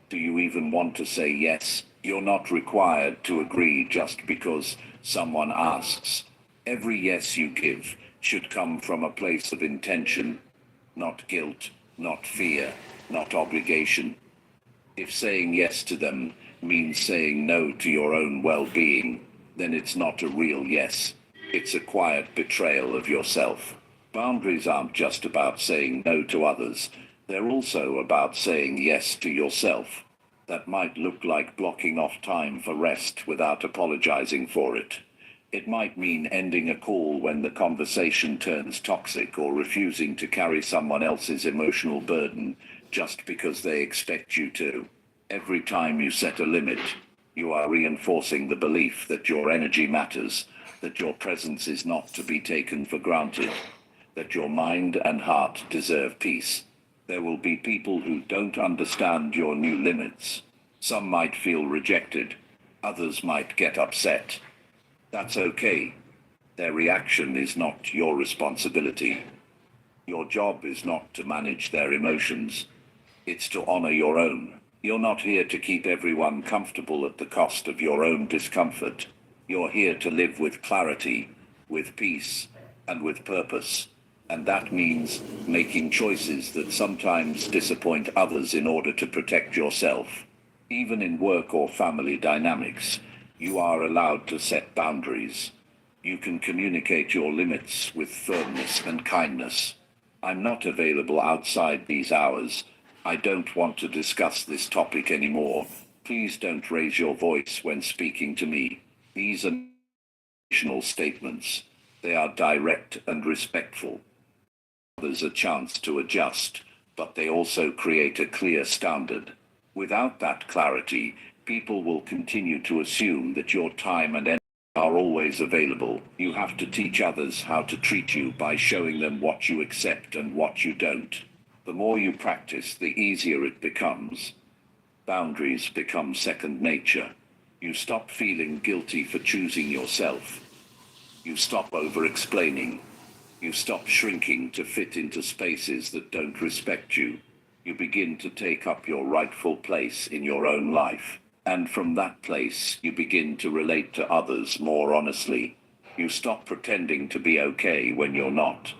Do you even want to say yes? You're not required to agree just because someone asks. Every yes you give should come from a place of intention, not guilt, not fear, not obligation. If saying yes to them means saying no to your own well-being, then it's not a real yes. It's a quiet betrayal of yourself. Boundaries aren't just about saying no to others. They're also about saying yes to yourself. That might look like blocking off time for rest without apologizing for it. It might mean ending a call when the conversation turns toxic, or refusing to carry someone else's emotional burden just because they expect you to. Every time you set a limit, you are reinforcing the belief that your energy matters, that your presence is not to be taken for granted, that your mind and heart deserve peace. There will be people who don't understand your new limits. Some might feel rejected. Others might get upset. That's okay. Their reaction is not your responsibility. Your job is not to manage their emotions. It's to honor your own. You're not here to keep everyone comfortable at the cost of your own discomfort. You're here to live with clarity, with peace, and with purpose. And that means making choices that sometimes disappoint others in order to protect yourself. Even in work or family dynamics, you are allowed to set boundaries. You can communicate your limits with firmness and kindness. I'm not available outside these hours. I don't want to discuss this topic anymore. Please don't raise your voice when speaking to me. These are conditional statements. They are direct and respectful. Others a chance to adjust, but they also create a clear standard. Without that clarity, people will continue to assume that your time and energy are always available. You have to teach others how to treat you by showing them what you accept and what you don't. The more you practice, the easier it becomes. Boundaries become second nature. You stop feeling guilty for choosing yourself. You stop over-explaining. You stop shrinking to fit into spaces that don't respect you. You begin to take up your rightful place in your own life. And from that place, you begin to relate to others more honestly. You stop pretending to be okay when you're not.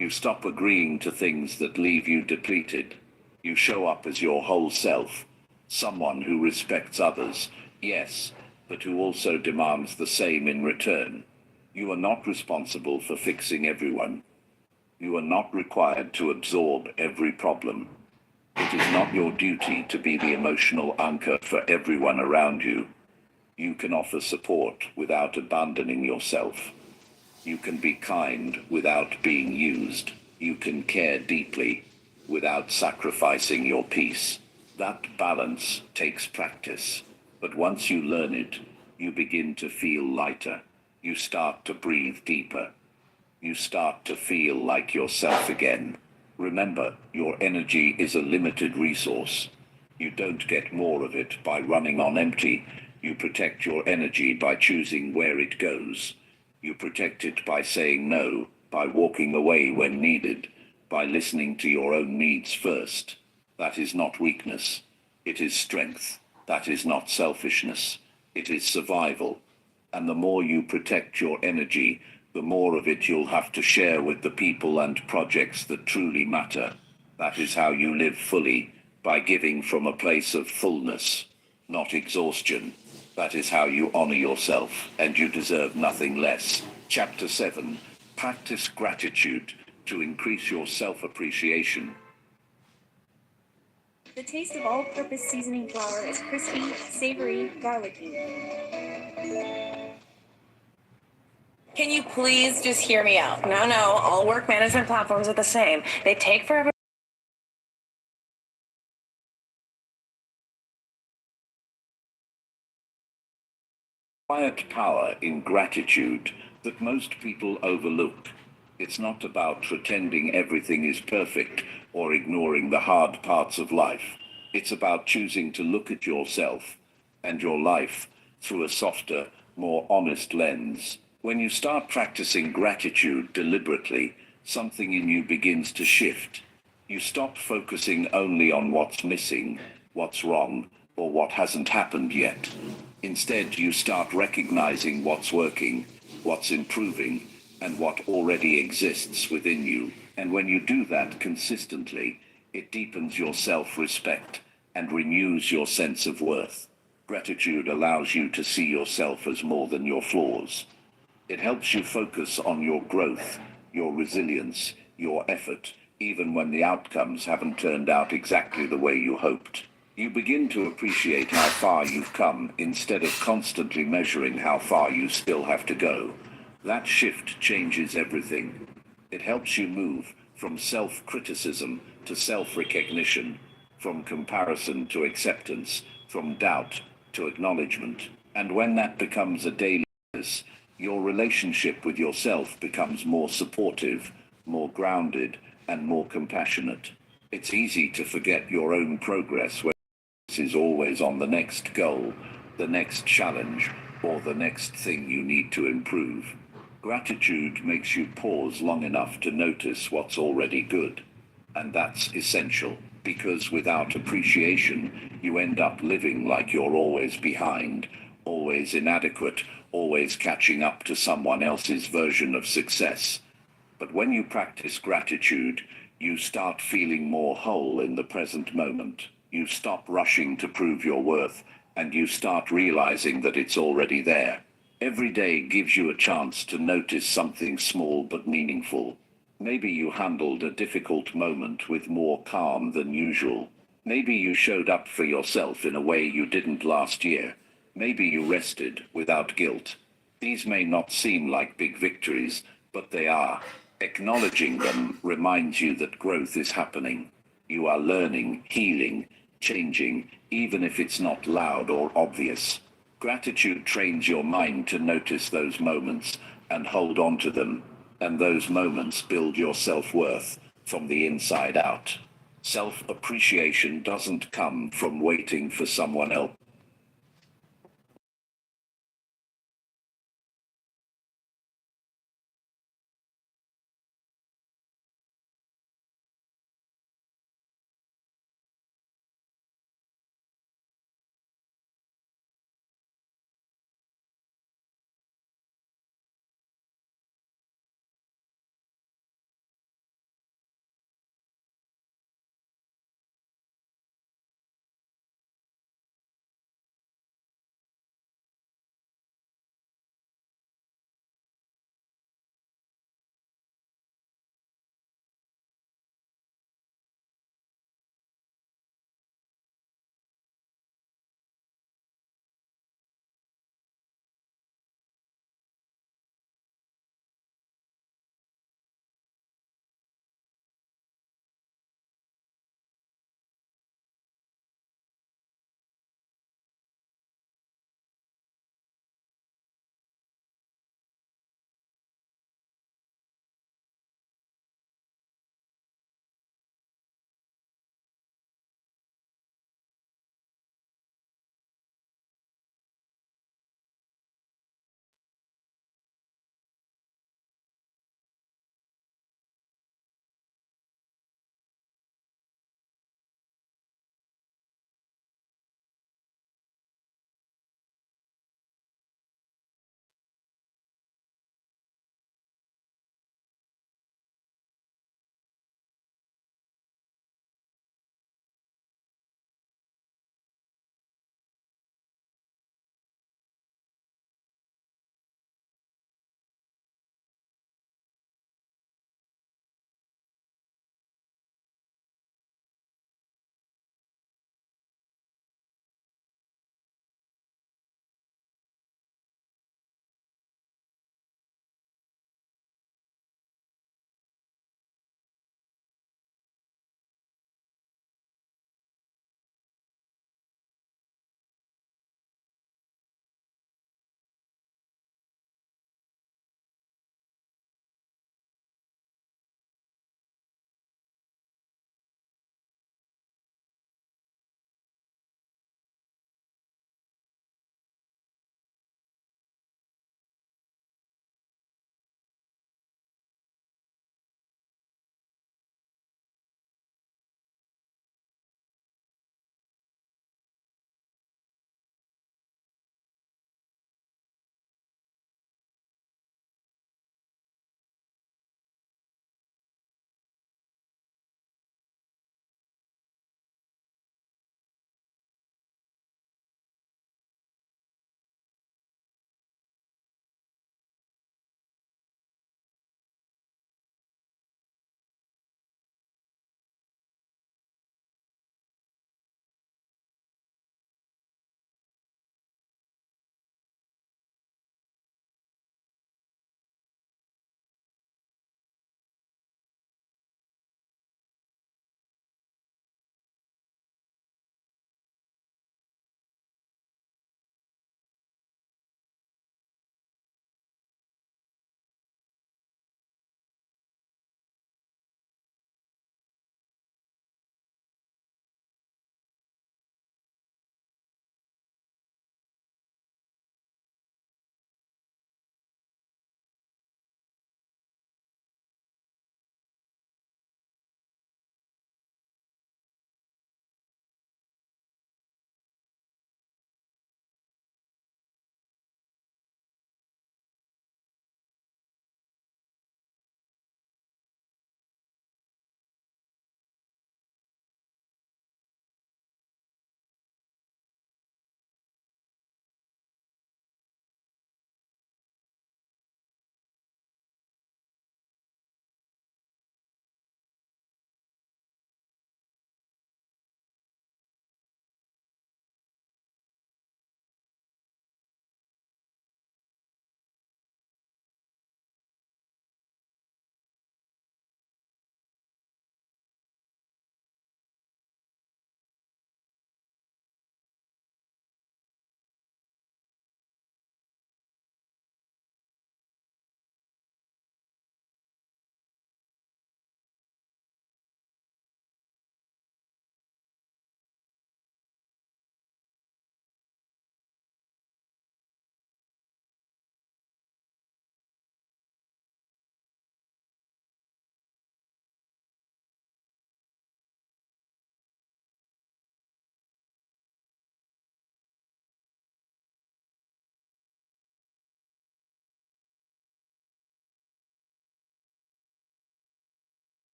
You stop agreeing to things that leave you depleted. You show up as your whole self, someone who respects others, yes, but who also demands the same in return. You are not responsible for fixing everyone. You are not required to absorb every problem. It is not your duty to be the emotional anchor for everyone around you. You can offer support without abandoning yourself. You can be kind without being used. You can care deeply without sacrificing your peace. That balance takes practice, but once you learn it, you begin to feel lighter. You start to breathe deeper. You start to feel like yourself again. Remember, your energy is a limited resource. You don't get more of it by running on empty. You protect your energy by choosing where it goes. You protect it by saying no, by walking away when needed, by listening to your own needs first. That is not weakness. It is strength. That is not selfishness. It is survival. And the more you protect your energy, the more of it you'll have to share with the people and projects that truly matter. That is how you live fully, by giving from a place of fullness, not exhaustion. That is how you honor yourself, and you deserve nothing less. Chapter 7. Practice gratitude to increase your self-appreciation. The taste of all-purpose seasoning flour is crispy, savory, garlicky. Can you please just hear me out? No, all work management platforms are the same. They take forever. Quiet power in gratitude that most people overlook. It's not about pretending everything is perfect or ignoring the hard parts of life. It's about choosing to look at yourself and your life through a softer, more honest lens. When you start practicing gratitude deliberately, something in you begins to shift. You stop focusing only on what's missing, what's wrong, or what hasn't happened yet. Instead, you start recognizing what's working, what's improving, and what already exists within you. And when you do that consistently, it deepens your self-respect and renews your sense of worth. Gratitude allows you to see yourself as more than your flaws. It helps you focus on your growth, your resilience, your effort, even when the outcomes haven't turned out exactly the way you hoped. You begin to appreciate how far you've come instead of constantly measuring how far you still have to go. That shift changes everything. It helps you move from self-criticism to self-recognition, from comparison to acceptance, from doubt to acknowledgement. And when that becomes a daily practice, your relationship with yourself becomes more supportive, more grounded, and more compassionate. It's easy to forget your own progress when is always on the next goal, the next challenge, or the next thing you need to improve. Gratitude makes you pause long enough to notice what's already good. And that's essential, because without appreciation, you end up living like you're always behind, always inadequate, always catching up to someone else's version of success. But when you practice gratitude, you start feeling more whole in the present moment. You stop rushing to prove your worth, and you start realizing that it's already there. Every day gives you a chance to notice something small but meaningful. Maybe you handled a difficult moment with more calm than usual. Maybe you showed up for yourself in a way you didn't last year. Maybe you rested without guilt. These may not seem like big victories, but they are. Acknowledging them reminds you that growth is happening. You are learning, healing, changing, even if it's not loud or obvious. Gratitude trains your mind to notice those moments and hold on to them, and those moments build your self-worth from the inside out. Self-appreciation doesn't come from waiting for someone else.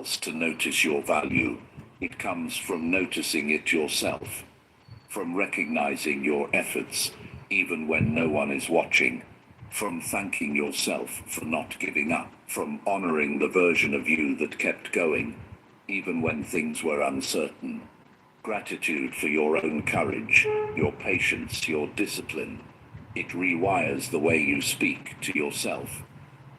else to notice your value. It comes from noticing it yourself, from recognizing your efforts, even when no one is watching, from thanking yourself for not giving up, from honoring the version of you that kept going, even when things were uncertain. Gratitude for your own courage, your patience, your discipline. It rewires the way you speak to yourself.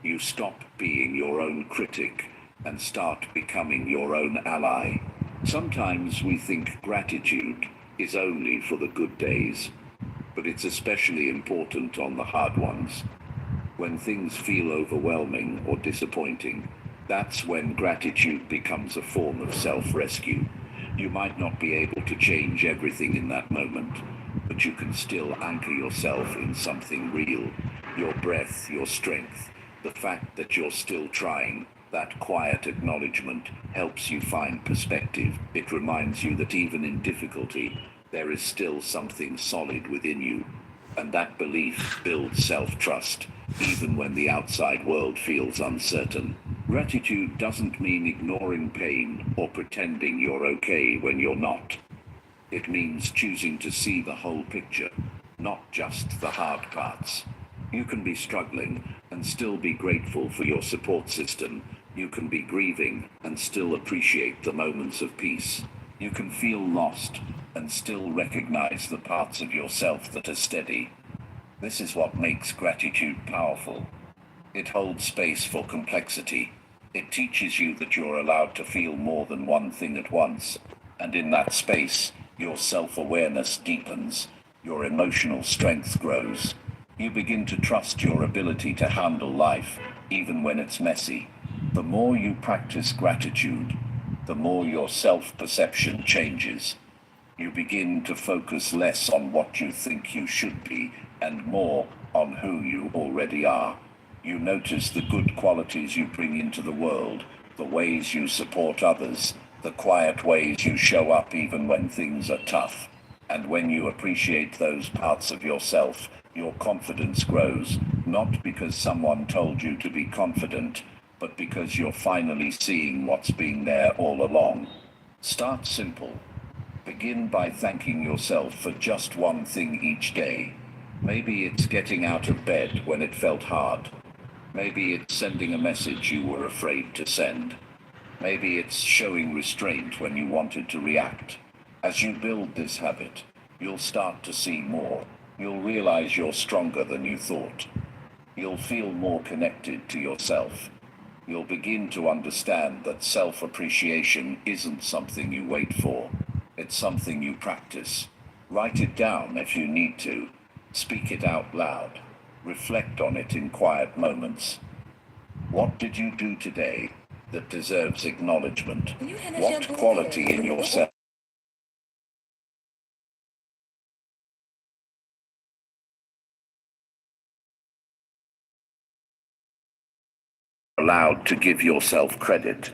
You stop being your own critic and start becoming your own ally. Sometimes we think gratitude is only for the good days, but it's especially important on the hard ones. When things feel overwhelming or disappointing, that's when gratitude becomes a form of self-rescue. You might not be able to change everything in that moment, but you can still anchor yourself in something real. Your breath, your strength, the fact that you're still trying. That quiet acknowledgement helps you find perspective. It reminds you that even in difficulty, there is still something solid within you. And that belief builds self-trust, even when the outside world feels uncertain. Gratitude doesn't mean ignoring pain or pretending you're okay when you're not. It means choosing to see the whole picture, not just the hard parts. You can be struggling and still be grateful for your support system. You can be grieving and still appreciate the moments of peace. You can feel lost and still recognize the parts of yourself that are steady. This is what makes gratitude powerful. It holds space for complexity. It teaches you that you're allowed to feel more than one thing at once. And in that space, your self-awareness deepens. Your emotional strength grows. You begin to trust your ability to handle life, even when it's messy. The more you practice gratitude, the more your self-perception changes. You begin to focus less on what you think you should be and more on who you already are. You notice the good qualities you bring into the world, the ways you support others, the quiet ways you show up even when things are tough. And when you appreciate those parts of yourself, your confidence grows, not because someone told you to be confident, but because you're finally seeing what's been there all along. Start simple. Begin by thanking yourself for just one thing each day. Maybe it's getting out of bed when it felt hard. Maybe it's sending a message you were afraid to send. Maybe it's showing restraint when you wanted to react. As you build this habit, you'll start to see more. You'll realize you're stronger than you thought. You'll feel more connected to yourself. You'll begin to understand that self-appreciation isn't something you wait for. It's something you practice. Write it down if you need to. Speak it out loud. Reflect on it in quiet moments. What did you do today that deserves acknowledgement? What quality in yourself are allowed to give yourself credit?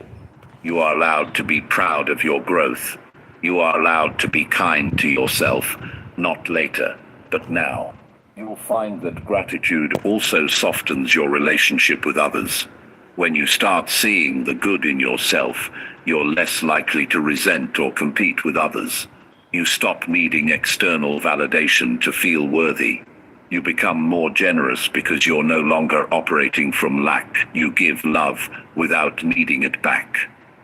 You are allowed to be proud of your growth. You are allowed to be kind to yourself, not later, but now. You will find that gratitude also softens your relationship with others. When you start seeing the good in yourself, you're less likely to resent or compete with others. You stop needing external validation to feel worthy. You become more generous because you're no longer operating from lack. You give love without needing it back.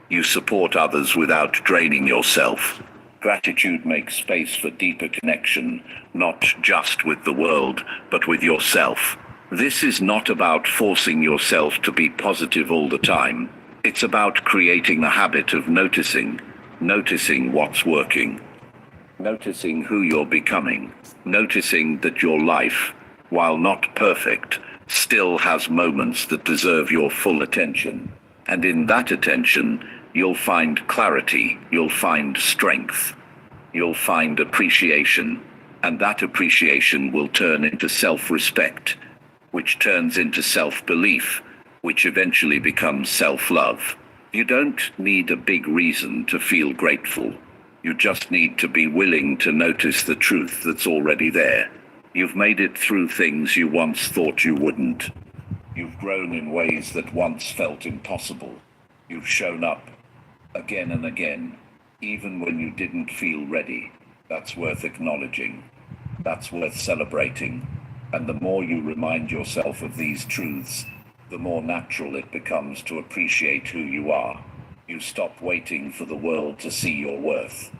You support others without draining yourself. Gratitude makes space for deeper connection, not just with the world, but with yourself. This is not about forcing yourself to be positive all the time. It's about creating the habit of noticing what's working, noticing who you're becoming, noticing that your life, while not perfect, still has moments that deserve your full attention. And in that attention, you'll find clarity, you'll find strength, you'll find appreciation, and that appreciation will turn into self-respect, which turns into self-belief, which eventually becomes self-love. You don't need a big reason to feel grateful. You just need to be willing to notice the truth that's already there. You've made it through things you once thought you wouldn't. You've grown in ways that once felt impossible. You've shown up again and again, even when you didn't feel ready. That's worth acknowledging. That's worth celebrating. And the more you remind yourself of these truths, the more natural it becomes to appreciate who you are. You stop waiting for the world to see your worth,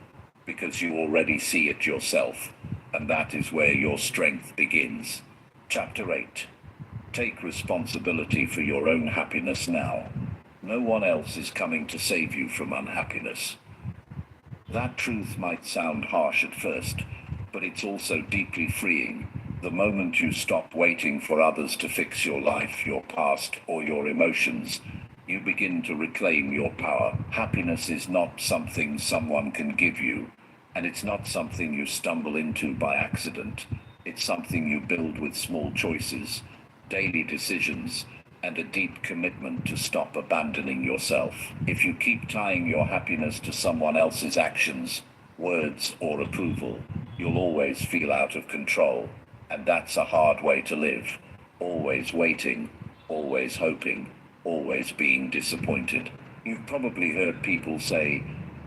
because you already see it yourself, and that is where your strength begins. Chapter 8. Take responsibility for your own happiness now. No one else is coming to save you from unhappiness. That truth might sound harsh at first, but it's also deeply freeing. The moment you stop waiting for others to fix your life, your past, or your emotions, you begin to reclaim your power. Happiness is not something someone can give you, and it's not something you stumble into by accident. It's something you build with small choices, daily decisions, and a deep commitment to stop abandoning yourself. If you keep tying your happiness to someone else's actions, words, or approval, you'll always feel out of control. And that's a hard way to live. Always waiting, always hoping, always being disappointed. You've probably heard people say,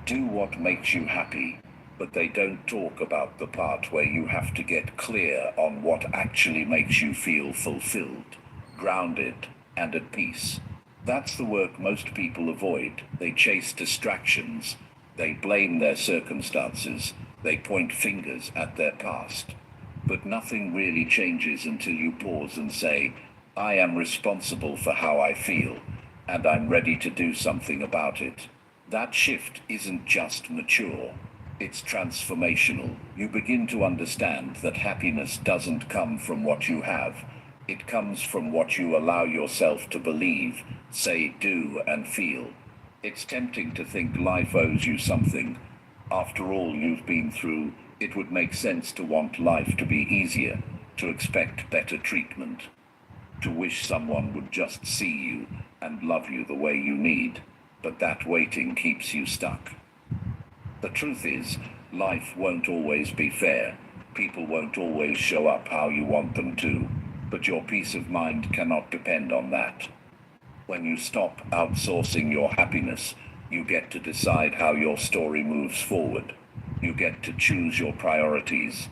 do what makes you happy, but they don't talk about the part where you have to get clear on what actually makes you feel fulfilled, grounded, and at peace. That's the work most people avoid. They chase distractions. They blame their circumstances. They point fingers at their past. But nothing really changes until you pause and say, I am responsible for how I feel, and I'm ready to do something about it. That shift isn't just mature. It's transformational. You begin to understand that happiness doesn't come from what you have. It comes from what you allow yourself to believe, say, do, and feel. It's tempting to think life owes you something. After all you've been through, it would make sense to want life to be easier, to expect better treatment, to wish someone would just see you and love you the way you need. But that waiting keeps you stuck. The truth is, life won't always be fair. People won't always show up how you want them to. But your peace of mind cannot depend on that. When you stop outsourcing your happiness, you get to decide how your story moves forward. You get to choose your priorities.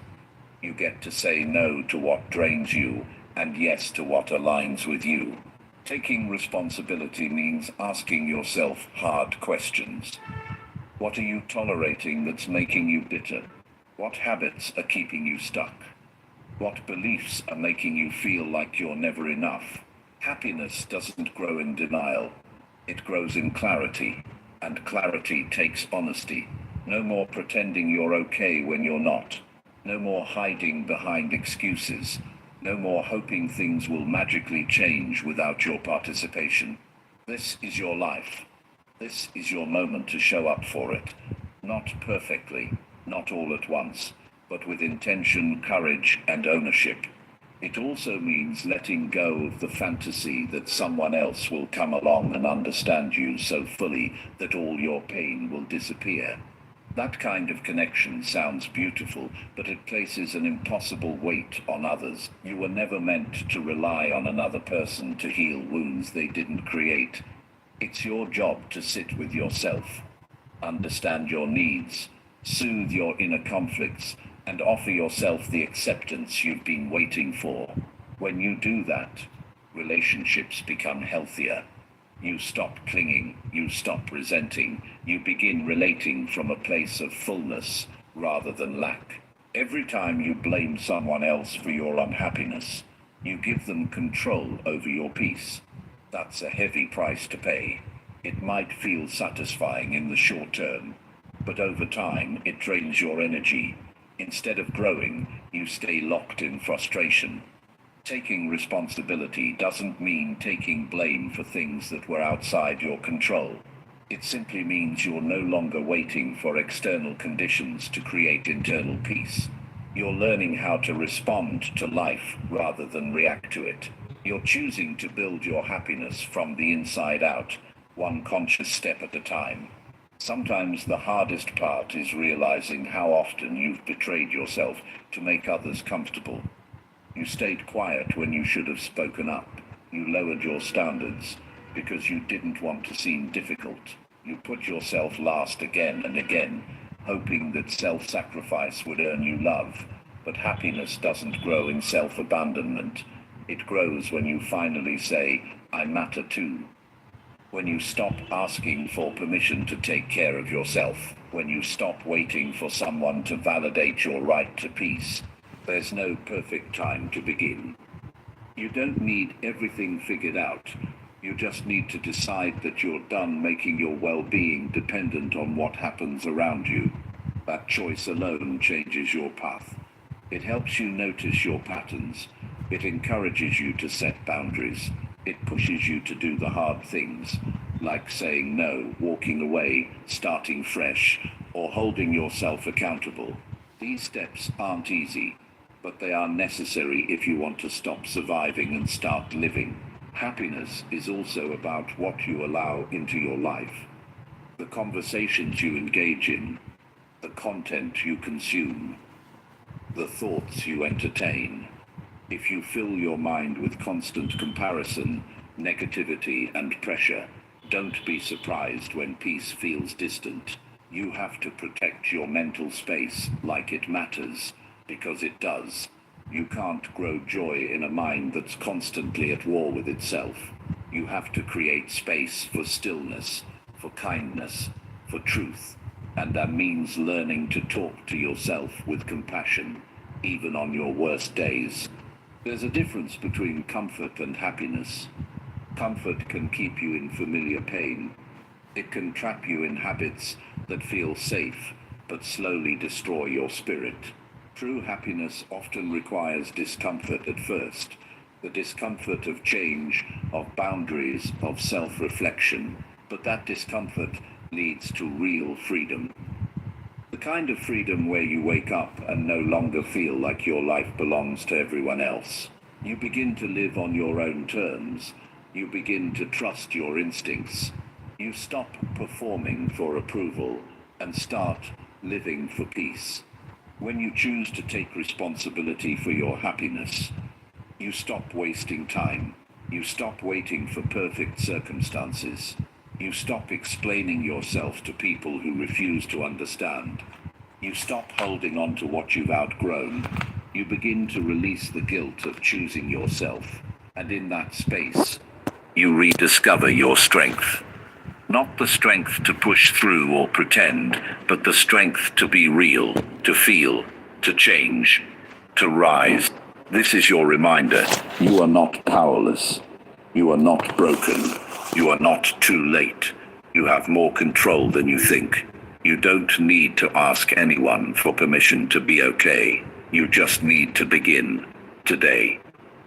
You get to say no to what drains you and yes to what aligns with you. Taking responsibility means asking yourself hard questions. What are you tolerating that's making you bitter? What habits are keeping you stuck? What beliefs are making you feel like you're never enough? Happiness doesn't grow in denial. It grows in clarity, and clarity takes honesty. No more pretending you're okay when you're not. No more hiding behind excuses. No more hoping things will magically change without your participation. This is your life. This is your moment to show up for it. Not perfectly, not all at once, but with intention, courage, and ownership. It also means letting go of the fantasy that someone else will come along and understand you so fully that all your pain will disappear. That kind of connection sounds beautiful, but it places an impossible weight on others. You were never meant to rely on another person to heal wounds they didn't create. It's your job to sit with yourself, understand your needs, soothe your inner conflicts, and offer yourself the acceptance you've been waiting for. When you do that, relationships become healthier. You stop clinging, you stop resenting, you begin relating from a place of fullness rather than lack. Every time you blame someone else for your unhappiness, you give them control over your peace. That's a heavy price to pay. It might feel satisfying in the short term, but over time it drains your energy. Instead of growing, you stay locked in frustration. Taking responsibility doesn't mean taking blame for things that were outside your control. It simply means you're no longer waiting for external conditions to create internal peace. You're learning how to respond to life rather than react to it. You're choosing to build your happiness from the inside out, one conscious step at a time. Sometimes the hardest part is realizing how often you've betrayed yourself to make others comfortable. You stayed quiet when you should have spoken up. You lowered your standards because you didn't want to seem difficult. You put yourself last again and again, hoping that self-sacrifice would earn you love. But happiness doesn't grow in self-abandonment. It grows when you finally say, I matter too. When you stop asking for permission to take care of yourself. When you stop waiting for someone to validate your right to peace. There's no perfect time to begin. You don't need everything figured out. You just need to decide that you're done making your well-being dependent on what happens around you. That choice alone changes your path. It helps you notice your patterns. It encourages you to set boundaries. It pushes you to do the hard things, like saying no, walking away, starting fresh, or holding yourself accountable. These steps aren't easy, but they are necessary if you want to stop surviving and start living. Happiness is also about what you allow into your life. The conversations you engage in, the content you consume, the thoughts you entertain. If you fill your mind with constant comparison, negativity, and pressure, don't be surprised when peace feels distant. You have to protect your mental space like it matters, because it does. You can't grow joy in a mind that's constantly at war with itself. You have to create space for stillness, for kindness, for truth, and that means learning to talk to yourself with compassion, even on your worst days. There's a difference between comfort and happiness. Comfort can keep you in familiar pain. It can trap you in habits that feel safe, but slowly destroy your spirit. True happiness often requires discomfort at first, the discomfort of change, of boundaries, of self-reflection, but that discomfort leads to real freedom. The kind of freedom where you wake up and no longer feel like your life belongs to everyone else. You begin to live on your own terms. You begin to trust your instincts. You stop performing for approval and start living for peace. When you choose to take responsibility for your happiness, you stop wasting time. You stop waiting for perfect circumstances. You stop explaining yourself to people who refuse to understand. You stop holding on to what you've outgrown. You begin to release the guilt of choosing yourself. And in that space, you rediscover your strength. Not the strength to push through or pretend, but the strength to be real, to feel, to change, to rise. This is your reminder. You are not powerless. You are not broken. You are not too late. You have more control than you think. You don't need to ask anyone for permission to be okay. You just need to begin. Today.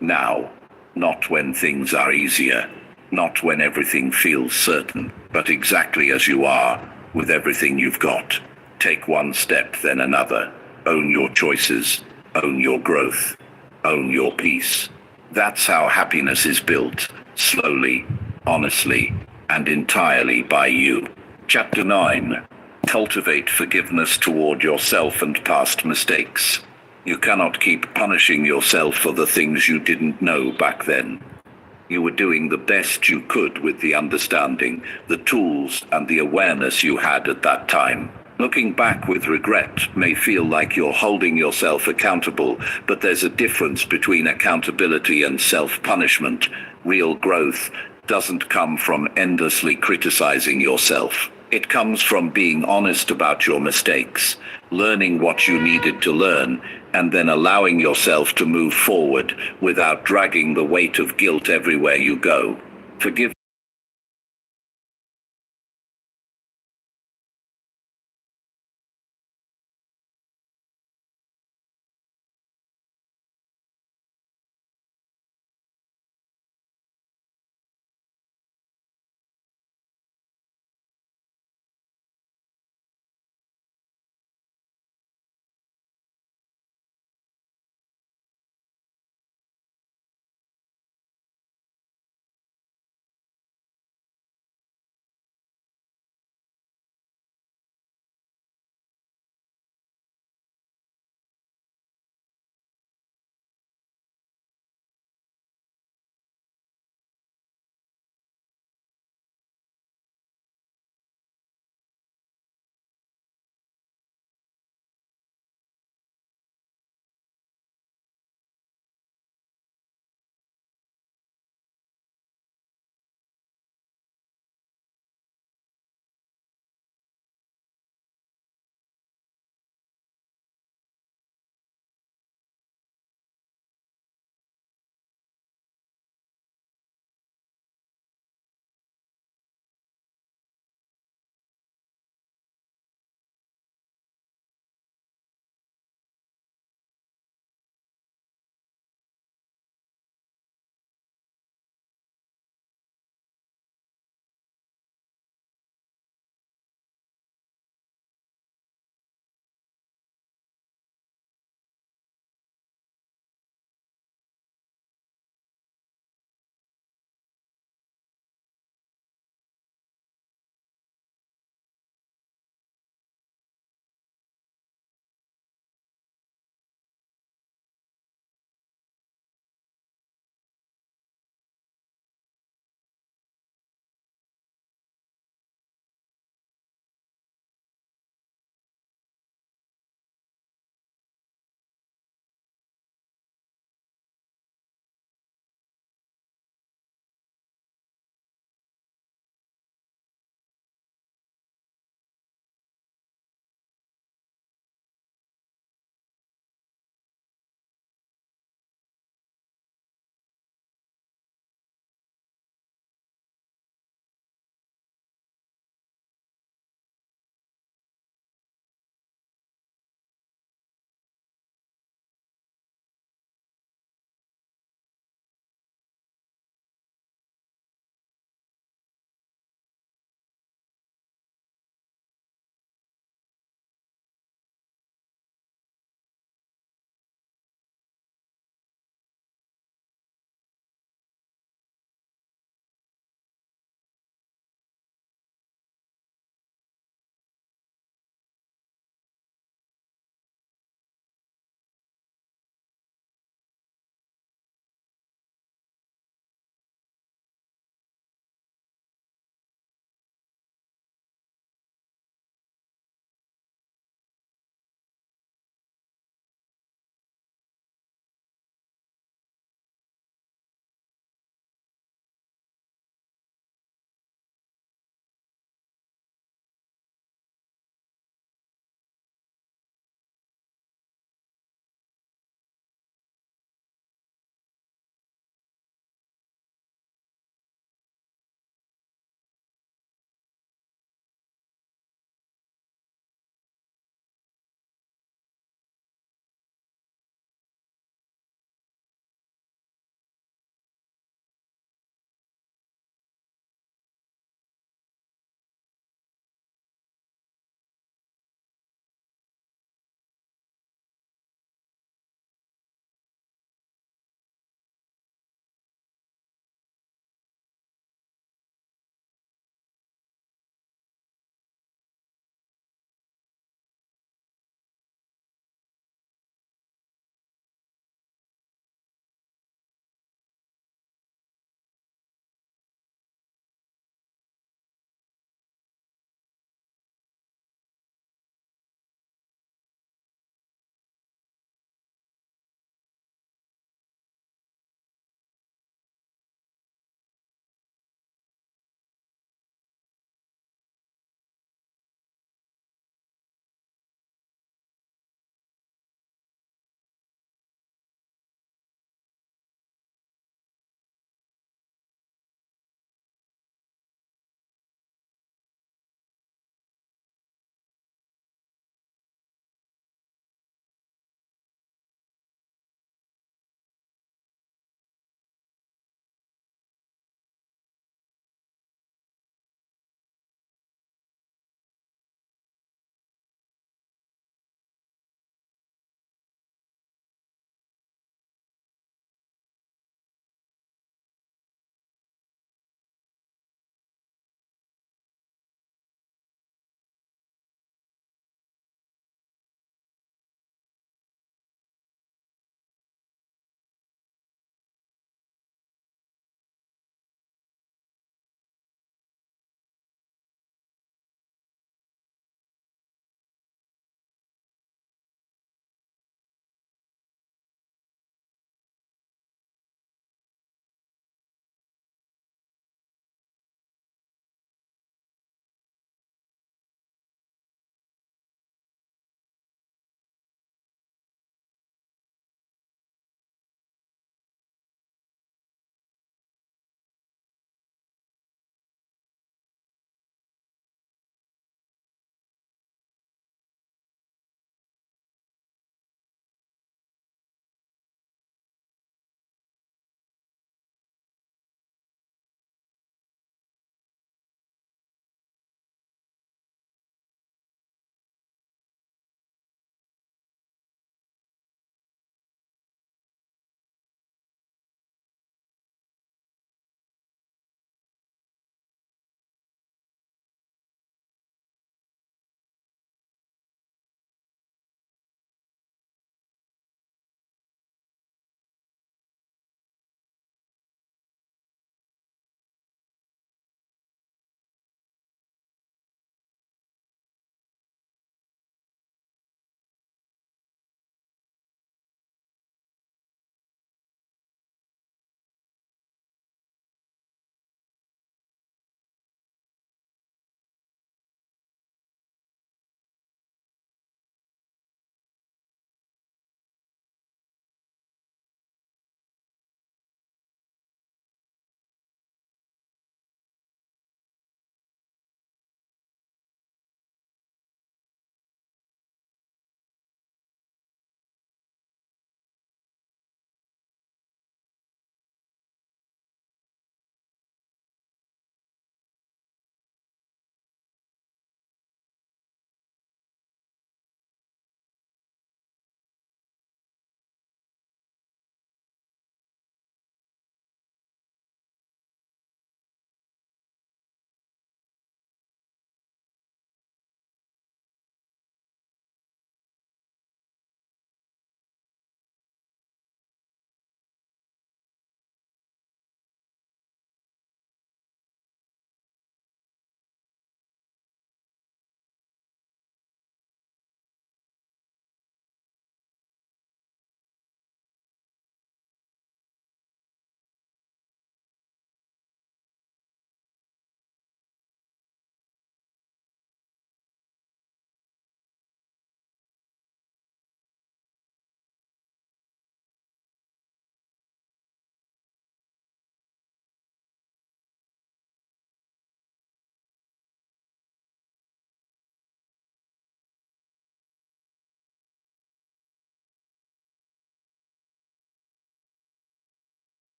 Now. Not when things are easier. Not when everything feels certain, but exactly as you are, with everything you've got. Take one step, then another. Own your choices. Own your growth. Own your peace. That's how happiness is built. Slowly, honestly, and entirely by you. Chapter 9. Cultivate forgiveness toward yourself and past mistakes. You cannot keep punishing yourself for the things you didn't know back then. You were doing the best you could with the understanding, the tools, and the awareness you had at that time. Looking back with regret may feel like you're holding yourself accountable, but there's a difference between accountability and self-punishment. Real growth doesn't come from endlessly criticizing yourself. It comes from being honest about your mistakes, learning what you needed to learn, and then allowing yourself to move forward without dragging the weight of guilt everywhere you go. Forgive